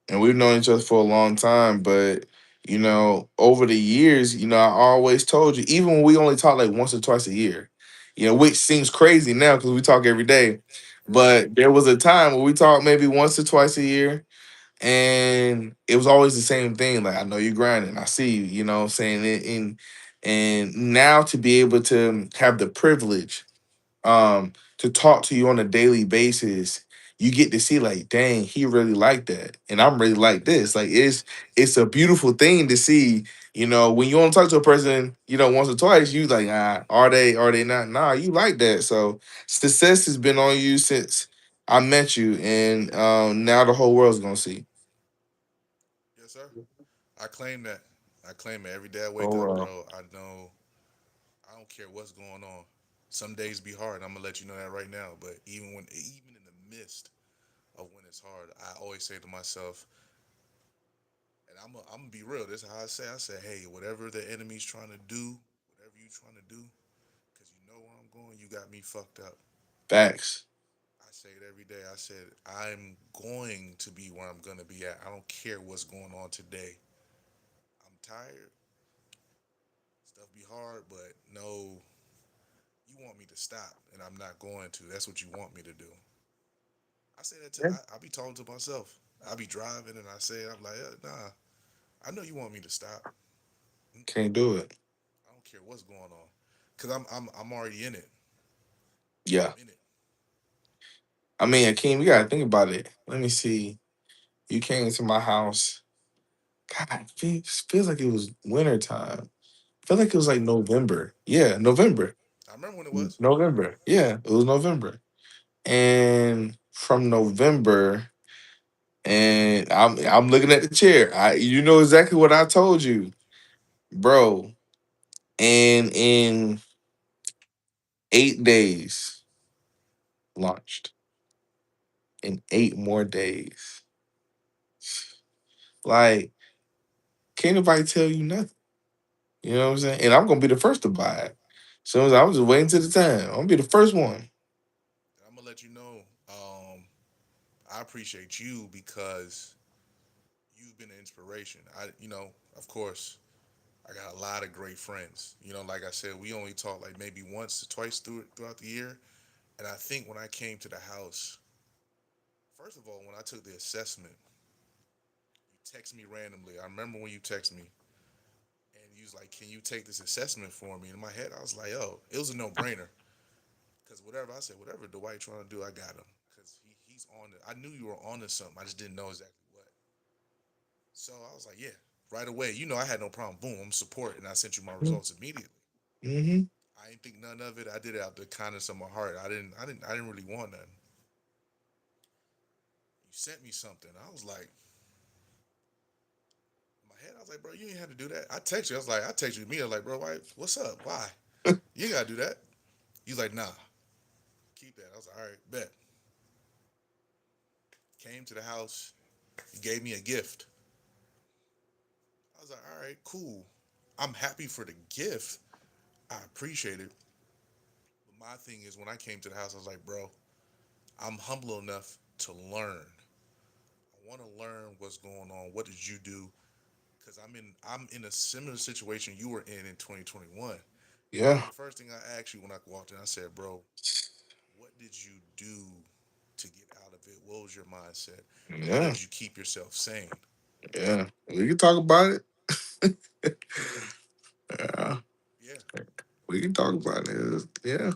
and we've known each other for a long time, but over the years, I always told you, even when we only talk like once or twice a year, which seems crazy now because we talk every day. Right. But there was a time where we talked maybe once or twice a year, and it was always the same thing. Like, I know you're grinding, I see you, what I'm saying? And now to be able to have the privilege to talk to you on a daily basis, you get to see like, dang, he really like that, and I'm really like this. Like, it's a beautiful thing to see. When you want to talk to a person, once or twice, you like, are they not? Nah, you like that. So success has been on you since I met you, and now the whole world's gonna see. Yes, sir. I claim that. I claim it every day I Oh, wake up, wow. bro. I know I don't care what's going on. Some days be hard. I'm gonna let you know that right now. But even in the midst of when it's hard, I always say to myself, and I'm gonna be real. This is how I say. I say, hey, whatever the enemy's trying to do, whatever you trying to do, because you know where I'm going, you got me fucked up. Facts. I say it every day. I said, I'm going to be where I'm gonna be at. I don't care what's going on today. I'm tired. Stuff be hard, but no, you want me to stop, and I'm not going to. That's what you want me to do. I say that to Yeah. I be talking to myself. I be driving and I say I'm like, nah. I know you want me to stop. Can't do it. I don't care what's going on, cause I'm already in it. Yeah. I'm in it. I mean, Akeem, you gotta think about it. Let me see. You came into my house. God, it feels like it was winter time. Feel like it was like November. Yeah, November. I remember when it was. November. Yeah, it was November. And from November, and I'm looking at the chair. You know exactly what I told you, bro. And in 8 days, launched. In 8 more days. Like, can't nobody tell you nothing. You know what I'm saying? And I'm gonna be the first to buy it. So I'm just waiting to the time. I'm gonna be the first one. I'm gonna let you know. I appreciate you because you've been an inspiration. Of course, I got a lot of great friends. Like I said, we only talk like maybe once or twice throughout the year. And I think when I came to the house, first of all, when I took the assessment, you text me randomly. I remember when you text me and you was like, "Can you take this assessment for me?" In my head, I was like, "Oh, it was a no-brainer." Because whatever I said, whatever Dwight trying to do, I got him. Because he's on it. I knew you were on to something. I just didn't know exactly what. So I was like, yeah, right away. I had no problem. Boom, I'm support, and I sent you my results immediately. Mm-hmm. I didn't think none of it. I did it out the kindness of my heart. I didn't really want nothing. You sent me something. I was like, in my head, I was like, bro, you ain't had to do that. I text you me. I was like, bro, why? What's up? Why? You ain't gotta do that. He's like, nah, keep that. I was like, all right, bet. Came to the house. He gave me a gift. I was like, all right, cool. I'm happy for the gift. I appreciate it. But my thing is, when I came to the house, I was like, bro, I'm humble enough to learn. I want to learn what's going on. What did you do? Because I'm in a similar situation you were in 2021. Yeah. The first thing I asked you when I walked in, I said, bro, what did you do to get out of it? What was your mindset? And how Yeah. did you keep yourself sane? Yeah. We can talk about it. Yeah. Yeah. We can talk about it. Yeah.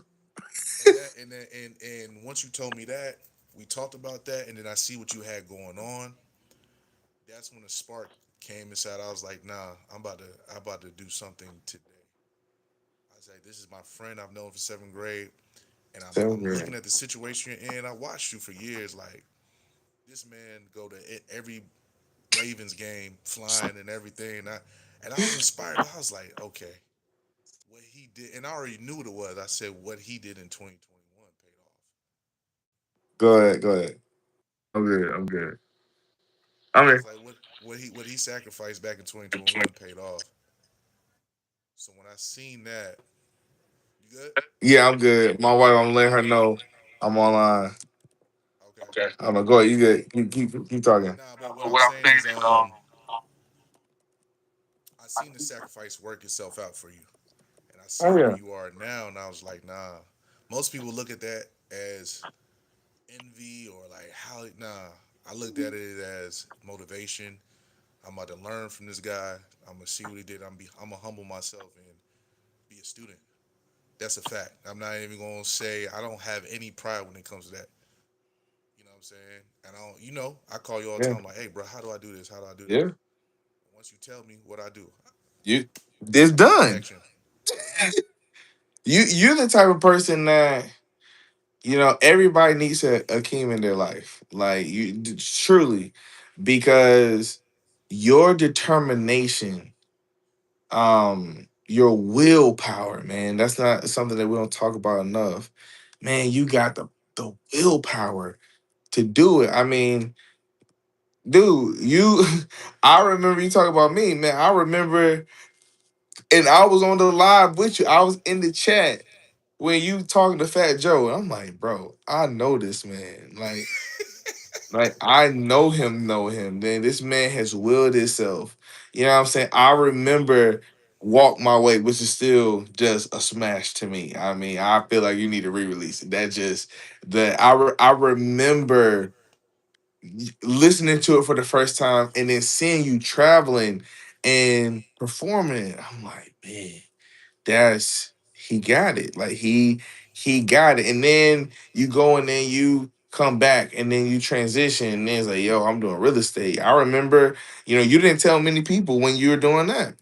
And once you told me that, we talked about that, and then I see what you had going on. That's when the spark came inside. I was like, nah, I'm about to do something today. I was like, this is my friend I've known for seventh grade, and So I'm great. looking at the situation you're in. I watched you for years. Like this man go to every Ravens game, flying and everything. And I was inspired. I was like, okay, what he did, and I already knew what it was. I said what he did in 2021 paid off. Go ahead. Go ahead. I'm good. I'm good. I'm I here. was like, what he sacrificed back in 2021 paid off. So when I seen that, you good? Yeah, I'm good. My wife, I'm letting her know I'm online. Okay. I don't know. Go ahead. You good. Keep talking. Nah, but what I'm saying is, I seen the sacrifice work itself out for you, and I see Oh where yeah. you are now, and I was like, nah. Most people look at that as envy or like how. Nah, I looked at it as motivation. I'm about to learn from this guy. I'm gonna see what he did. I'm gonna humble myself and be a student. That's a fact. I'm not even gonna say I don't have any pride when it comes to that. You know what I'm saying? And I don't, I call you all the Yeah. time like, hey, bro, how do I do this? How do I do this? Yeah. Once you tell me what I do, You. It's I take done. action. You're the type of person that everybody needs a Akeem in their life. Like truly, because your determination, your willpower, man, that's not something that we don't talk about enough. Man, you got the willpower to do it. I mean, dude, you I remember you talking about me, man. I remember, and I was on the live with you. I was in the chat when you talking to Fat Joe. And I'm like, bro, I know this man. Like I know him. Then this man has willed himself. You know what I'm saying? I remember Walk My Way, which is still just a smash to me. I mean, I feel like you need to re-release it. That just I remember listening to it for the first time and then seeing you traveling and performing it. I'm like, man, that's he got it. Like he got it. And then you go and then you come back and then you transition and then it's like, yo, I'm doing real estate. I remember, you didn't tell many people when you were doing that.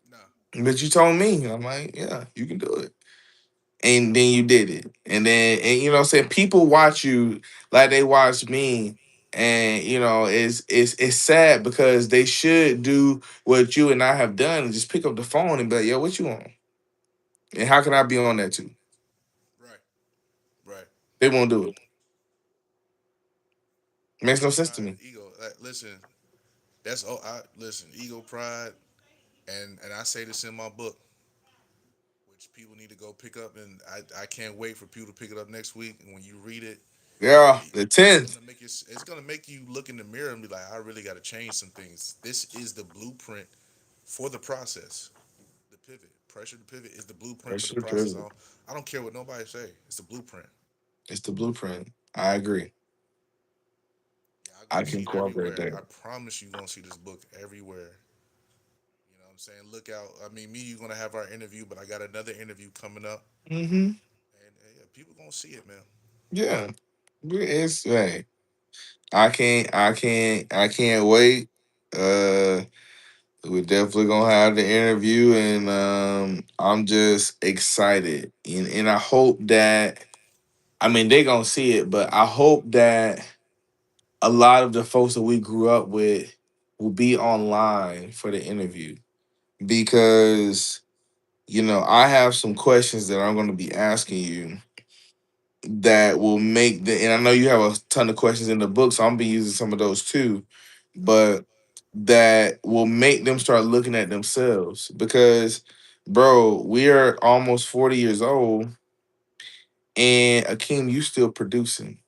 Nah, But you told me. I'm like, yeah, you can do it. And then you did it. And you know what I'm saying? People watch you like they watch me. And it's sad because they should do what you and I have done and just pick up the phone and be like, yo, what you on? And how can I be on that too? right, right. They won't do it. Makes no sense to Pride me. and ego. Listen, that's oh, I listen. Ego, pride, and I say this in my book, which people need to go pick up, and I can't wait for people to pick it up next week. And when you read it, Yeah, the 10th. it's gonna make you look in the mirror and be like, I really got to change some things. This is the blueprint for the process. The pivot, pressure to pivot is the blueprint for the Pressure process. privilege. I don't care what nobody say. It's the blueprint. It's the blueprint. I agree. Yeah, I I gonna can see it cooperate everywhere. there. I promise you gonna see this book everywhere. You know what I'm saying? Look out. I mean, me, you're gonna have our interview, but I got another interview coming up, Hmm. and yeah, people gonna see it, man. Yeah. It's hey. I can't wait. We're definitely gonna have the interview and I'm just excited. And I hope that I mean they gonna see it, but I hope that a lot of the folks that we grew up with will be online for the interview because I have some questions that I'm going to be asking you that will make the, and I know you have a ton of questions in the book, so I'm gonna be using some of those too, Okay. but that will make them start looking at themselves because, bro, we are almost 40 years old, and Akeem, you still producing.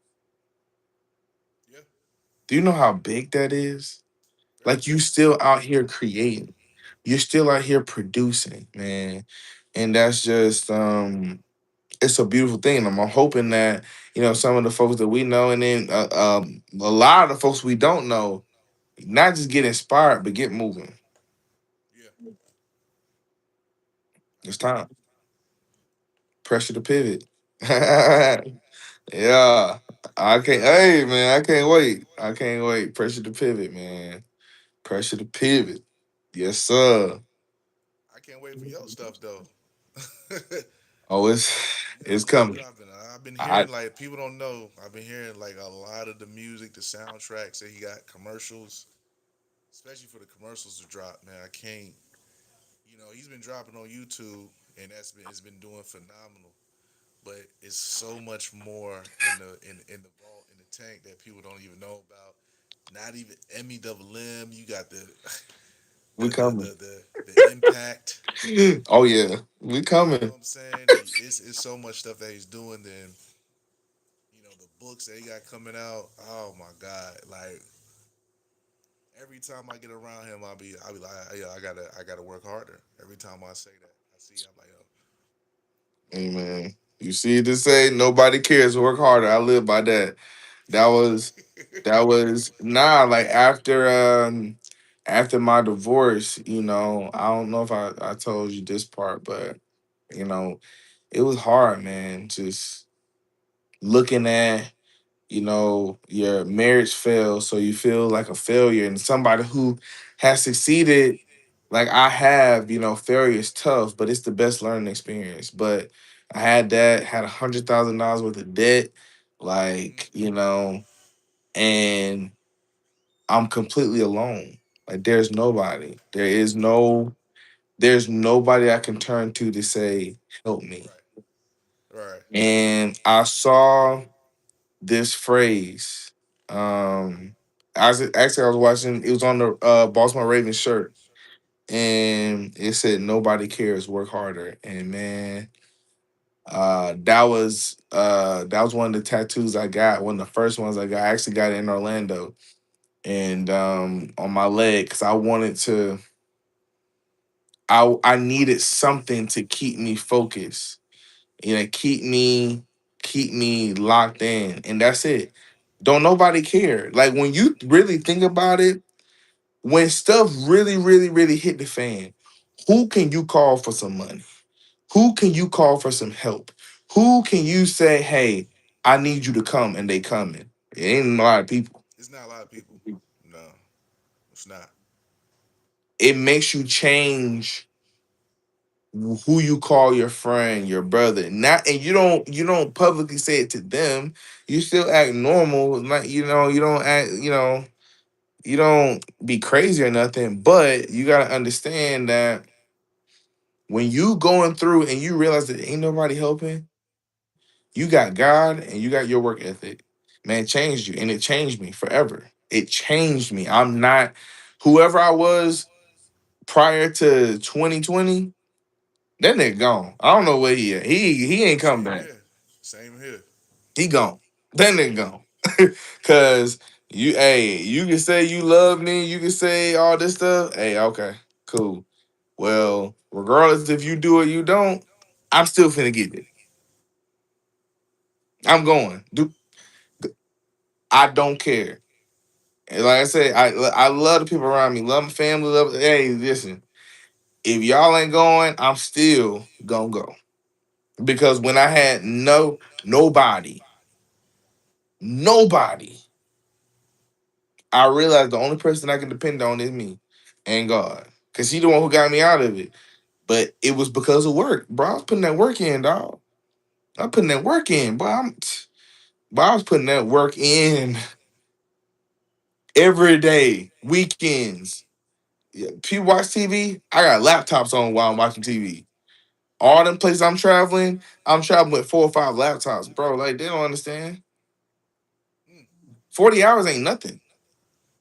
Yeah. Do you know how big that is? Very Like, you big. still out here creating, you're still out here producing, man, and that's just it's a beautiful thing. And I'm hoping that, some of the folks that we know, and then a lot of the folks we don't know, not just get inspired, but get moving. Yeah. I It's get it. time. Pressure to pivot. Yeah, I can't. Hey, man, I can't wait. I can't wait. Pressure to pivot, man. Pressure to pivot. Yes, sir. I can't wait for your stuff though. Oh, it's Your it's stuff coming. dropping. I've been I hearing like people don't know. I've been hearing like a lot of the music, the soundtracks that he got commercials, especially for the commercials to drop. Man, I can't. He's been dropping on YouTube, and it's been doing phenomenal. But it's so much more in the vault in the tank that people don't even know about. Not even Emmy Double M. You got the we coming. the impact. Oh yeah, we You know coming. what I'm saying? It's so much stuff that he's doing. Then the books that he got coming out. Oh my God! Like every time I get around him, I'll be like, yo, I gotta work harder. Every time I say that, I see, I'm like, yo, Hey man, you see to say nobody cares. Work harder. I live by that. That was like after my divorce. I don't know if I told you this part, but you know it was hard, man. Just looking at your marriage fail, so you feel like a failure, and somebody who has succeeded like I have. Failure is tough, but it's the best learning experience. But I had $100,000 worth of debt, like, and I'm completely alone. Like, there's nobody. There's nobody I can turn to say, help me. right, right, And I saw this phrase. I was watching, it was on the Baltimore Ravens shirt, and it said nobody cares, work harder. And man, that was one of the tattoos I got, one of the first ones I got. I actually got it in Orlando, and on my leg, because I needed something to keep me focused, keep me locked in, and that's it. Don't nobody care. Like, when you really think about it, when stuff really, really, really hit the fan, who can you call for some money? Who can you call for some help? Who can you say, hey, I need you to come, and they coming? It ain't a lot of people. it's not a lot of people. No, it's not. It makes you change who you call your friend, your brother. Not, and you don't publicly say it to them. You still act normal, like, you don't act, you don't be crazy or nothing, but you gotta understand that when you going through and you realize that ain't nobody helping, you got God and you got your work ethic. Man, it changed you, and it changed me forever. It changed me. I'm not whoever I was prior to 2020. That nigga gone. I don't know where he at. He ain't come Same back. here. Same here. He gone. That nigga gone. Cause you can say you love me, you can say all this stuff. Hey, okay, cool. Well, regardless if you do or you don't, I'm still finna get it. I'm going. I don't care. And like I said, I love the people around me, love my family, love. Hey, listen, if y'all ain't going, I'm still gonna go. Because when I had nobody, I realized the only person I can depend on is me and God. Cause he the one who got me out of it. But it was because of work, bro. I was putting that work in, dog. I'm putting that work in, bro. But I was putting that work in every day, weekends. Yeah, people watch TV. I got laptops on while I'm watching TV. All them places I'm traveling with 4 or 5 laptops, bro. Like they don't understand. Mm. 40 hours ain't nothing.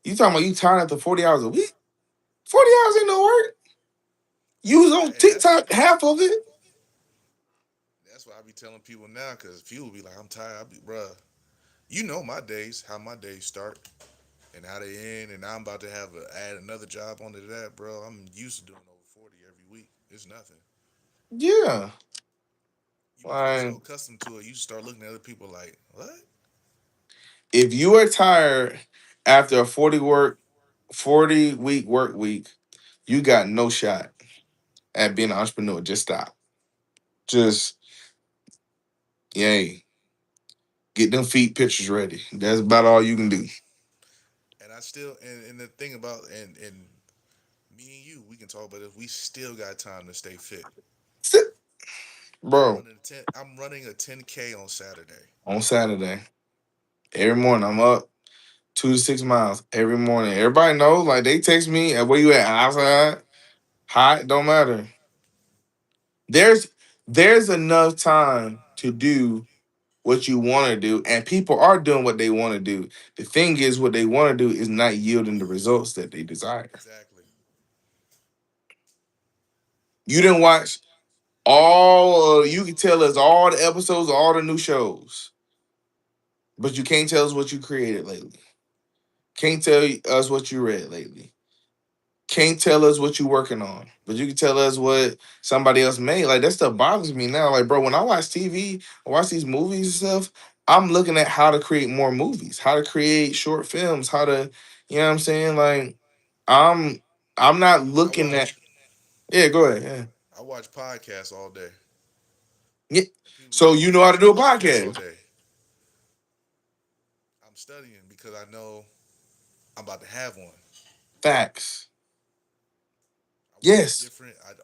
You talking about you tired after 40 hours a week? 40 hours ain't no work. You was on And TikTok half of it. that's why I be telling people now, because people be like, I'm tired. I be, bruh, you know my days, how my days start and how they end, and now I'm about to add another job onto that, bro. I'm used to doing over 40 every week. It's nothing. Yeah. You become so Like accustomed to it, you start looking at other people like, what? if you are tired after a 40 week work week, you got no shot at being an entrepreneur. Just stop. Just yay. Get them feet pictures ready. That's about all you can do. And I still, and the thing about, and me and you, we can talk about it. We still got time to stay fit. Sit. Bro, I'm running a 10K on Saturday. on Saturday, every morning I'm up 2 to 6 miles every morning. Everybody knows, like they text me, where you at? Outside, hot, don't matter. There's there's enough time to do what you want to do, and people are doing what they want to do. The thing is, what they want to do is not yielding the results that they desire. Exactly. You didn't watch all. You can tell us all the episodes of all the new shows, but you can't tell us what you created lately. Can't tell us what you read lately. Can't tell us what you working on, but you can tell us what somebody else made. Like that stuff bothers me now. Like, bro, when I watch TV, I watch these movies and stuff, I'm looking at how to create more movies, how to create short films, how to, you know what I'm saying? Like, I'm I'm not I looking at. watch Yeah, go ahead. Yeah. I watch podcasts all day. Yeah. And people be So like, you "What you know how to watching do a podcasts all podcast. day?" I'm studying because I know I'm about to have one. Facts. I watch Yes.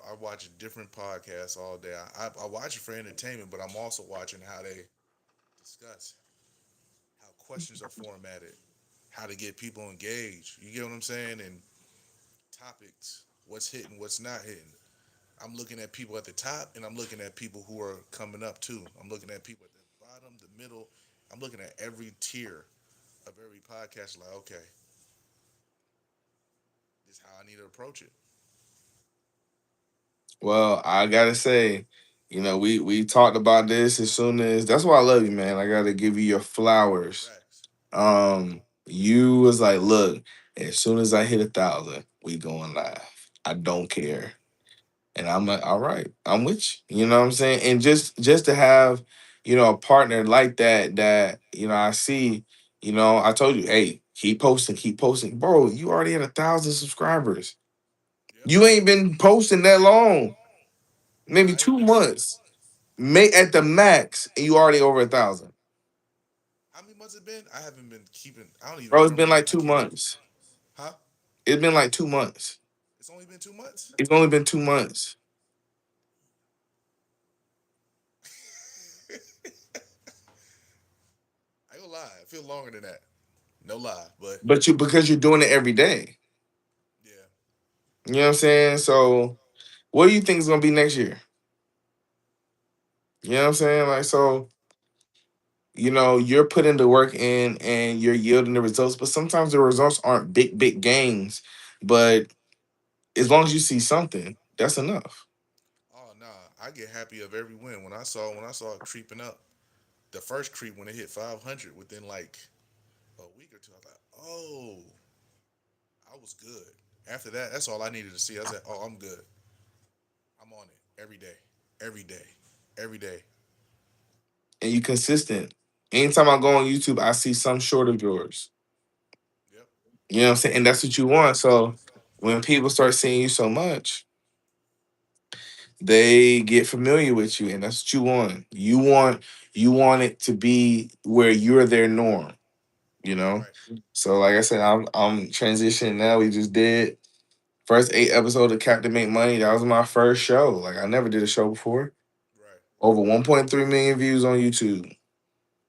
I watch different podcasts all day. I watch it for entertainment, but I'm also watching how they discuss, how questions are formatted, how to get people engaged. You get what I'm saying? And topics, what's hitting, what's not hitting. I'm looking at people at the top, and I'm looking at people who are coming up too. I'm looking at people at the bottom, the middle. I'm looking at every tier of every podcast. Like, okay, this is how I need to approach it. Well, I gotta say, we talked about this as soon as that's why I love you, man. I gotta give you your flowers. Facts. You was like, look, as soon as I hit 1,000, we going live. I don't care. And I'm like, all right, I'm with you. You know what I'm saying? And just to have, a partner like that, I see, I told you, hey, keep posting, keep posting. Bro, you already had 1,000 subscribers. Yep. You ain't been posting that long. Maybe I ain't two been on. months. May at the max, and you already over 1,000. How many months it been? I haven't been keeping. I don't even Bro, it's been remember. like I two keep. months. Huh? It's been like 2 months. It's only been 2 months. It's only been 2 months. I ain't gonna lie. I feel longer than that. No lie, but But because you're doing it every day. yeah. You know what I'm saying? So what do you think is gonna be next year? You know what I'm saying? Like so, you're putting the work in and you're yielding the results, but sometimes the results aren't big, big gains. But as long as you see something, that's enough. Oh nah, I get happy of every win. When I saw it creeping up, the first creep when it hit 500 within like a week or two, I was like, oh, I was good. After that, that's all I needed to see. I said, oh, I'm good. I'm on it every day, every day, every day. And you consistent. Anytime I go on YouTube, I see some short of yours. Yep. You know what I'm saying? And that's what you want. So when people start seeing you so much, they get familiar with you, and that's what you want. You want it to be where you're their norm, you know? Right. So like I said, I'm transitioning now. We just did first 8 episodes of Captain Make Money. That was my first show. Like I never did a show before. Right. Over 1.3 million views on YouTube.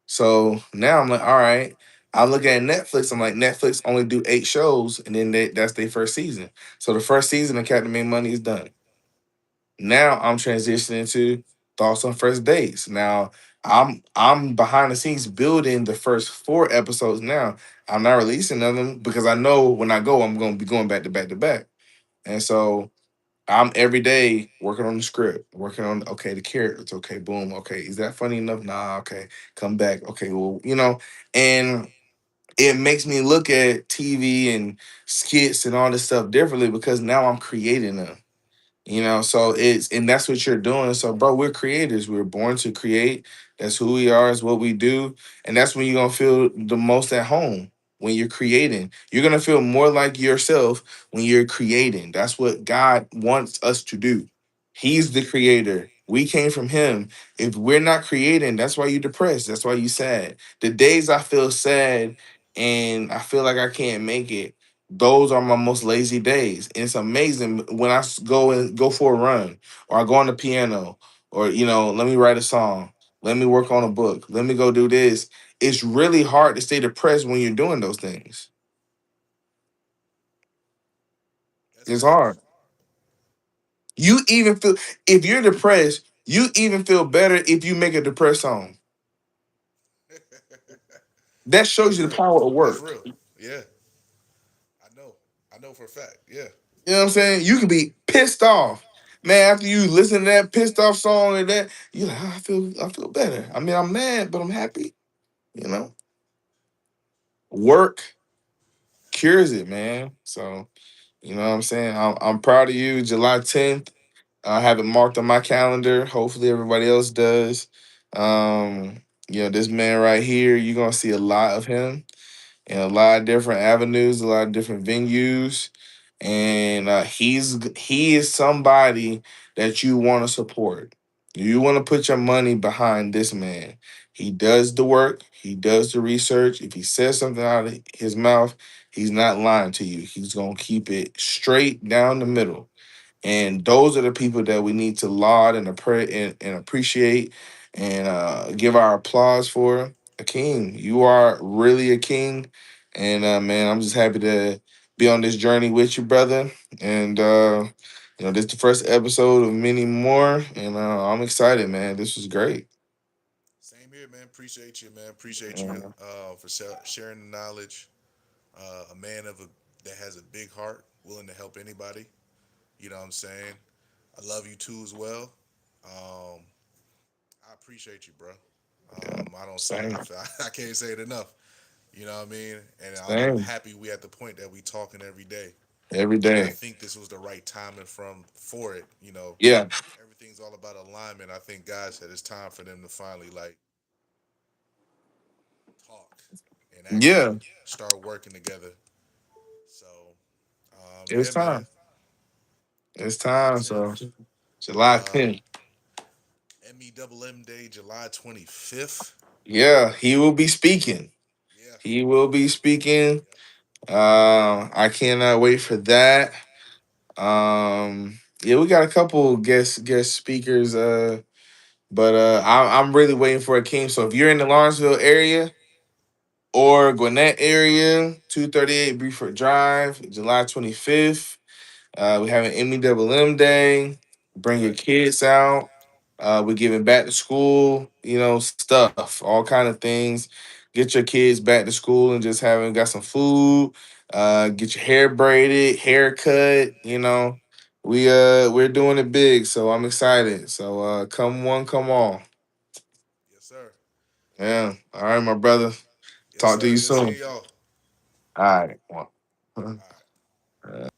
So now I'm like, all right. I look at Netflix. I'm like, Netflix only do 8 shows, and then that's their first season. So the first season of Captain Made Money is done. Now I'm transitioning to thoughts on first dates. Now I'm behind the scenes building the first 4 episodes now. I'm not releasing them because I know when I go, I'm gonna be going back to back to back. And so I'm every day working on the script, working on okay, the characters, okay, boom, okay, is that funny enough? Nah, okay, come back, okay, well, and it makes me look at TV and skits and all this stuff differently because now I'm creating them. So and that's what you're doing. So, bro, we're creators. We're born to create. That's who we are, is what we do. And that's when you're gonna feel the most at home when you're creating. You're gonna feel more like yourself when you're creating. That's what God wants us to do. He's the creator. We came from him. If we're not creating, that's why you're depressed. That's why you sad. The days I feel sad and I feel like I can't make it, those are my most lazy days. And it's amazing when go and go for a run or I go on the piano or, let me write a song. Let me work on a book. Let me go do this. It's really hard to stay depressed when you're doing those things. That's It's hard. facts. You even feel, if you're depressed, you even feel better if you make a depressed song. That shows That's you the real. power of That's work. real. Yeah, I know. I know for a fact. Yeah. You know what I'm saying? You can be pissed off. Man, after you listen to that pissed off song and that, you're like, "Oh, I feel better. I mean, I'm mad, but I'm happy. You know? Work cures it, man. So, you know what I'm saying? I'm proud of you. July 10th. I have it marked on my calendar. Hopefully everybody else does. This man right here, you're gonna see a lot of him in a lot of different avenues, a lot of different venues, and he is somebody that you want to support. You want to put your money behind this man. He does the work. He does the research. If he says something out of his mouth, he's not lying to you. He's gonna keep it straight down the middle. And those are the people that we need to laud and appreciate and give our applause for. A king, you are really a king, and man, I'm just happy to be on this journey with you, brother. And this is the first episode of many more, and I'm excited, man. This was great. Same here, man. Appreciate you, man. Appreciate you Uh, for sharing the knowledge. A man that has a big heart, willing to help anybody. You know what I'm saying? I love you too as well. Um, I appreciate you, bro. I don't say Same, I can't say it enough. You know what I mean? And I'm same, happy we at the point that we talking every day. every And I day. think this was the right timing for it. Yeah, Everything's all about alignment. I think God said it's time for them to finally like talk and yeah, actually start working together. So, it's yeah, man. time. It's July time. So 10th. July Uh, 10th. MEMM Day, July 25th. Yeah, he will be speaking. Yeah. He will be speaking. Yep. I cannot wait for that. Yeah, we got a couple guest speakers. But I'm really waiting for a king. So if you're in the Lawrenceville area or Gwinnett area, 238 Beaufort Drive, July 25th. We have an MEWM Day. Bring your Right. kids out. We're giving back to school, stuff, all kind of things. Get your kids back to school and just having got some food. Get your hair braided, haircut. We're doing it big, so I'm excited. So come one, come all. Yes, sir. Yeah. All right, my brother. Yes, Talk to sir. you Good soon. seeing y'all. All right. Well, All right.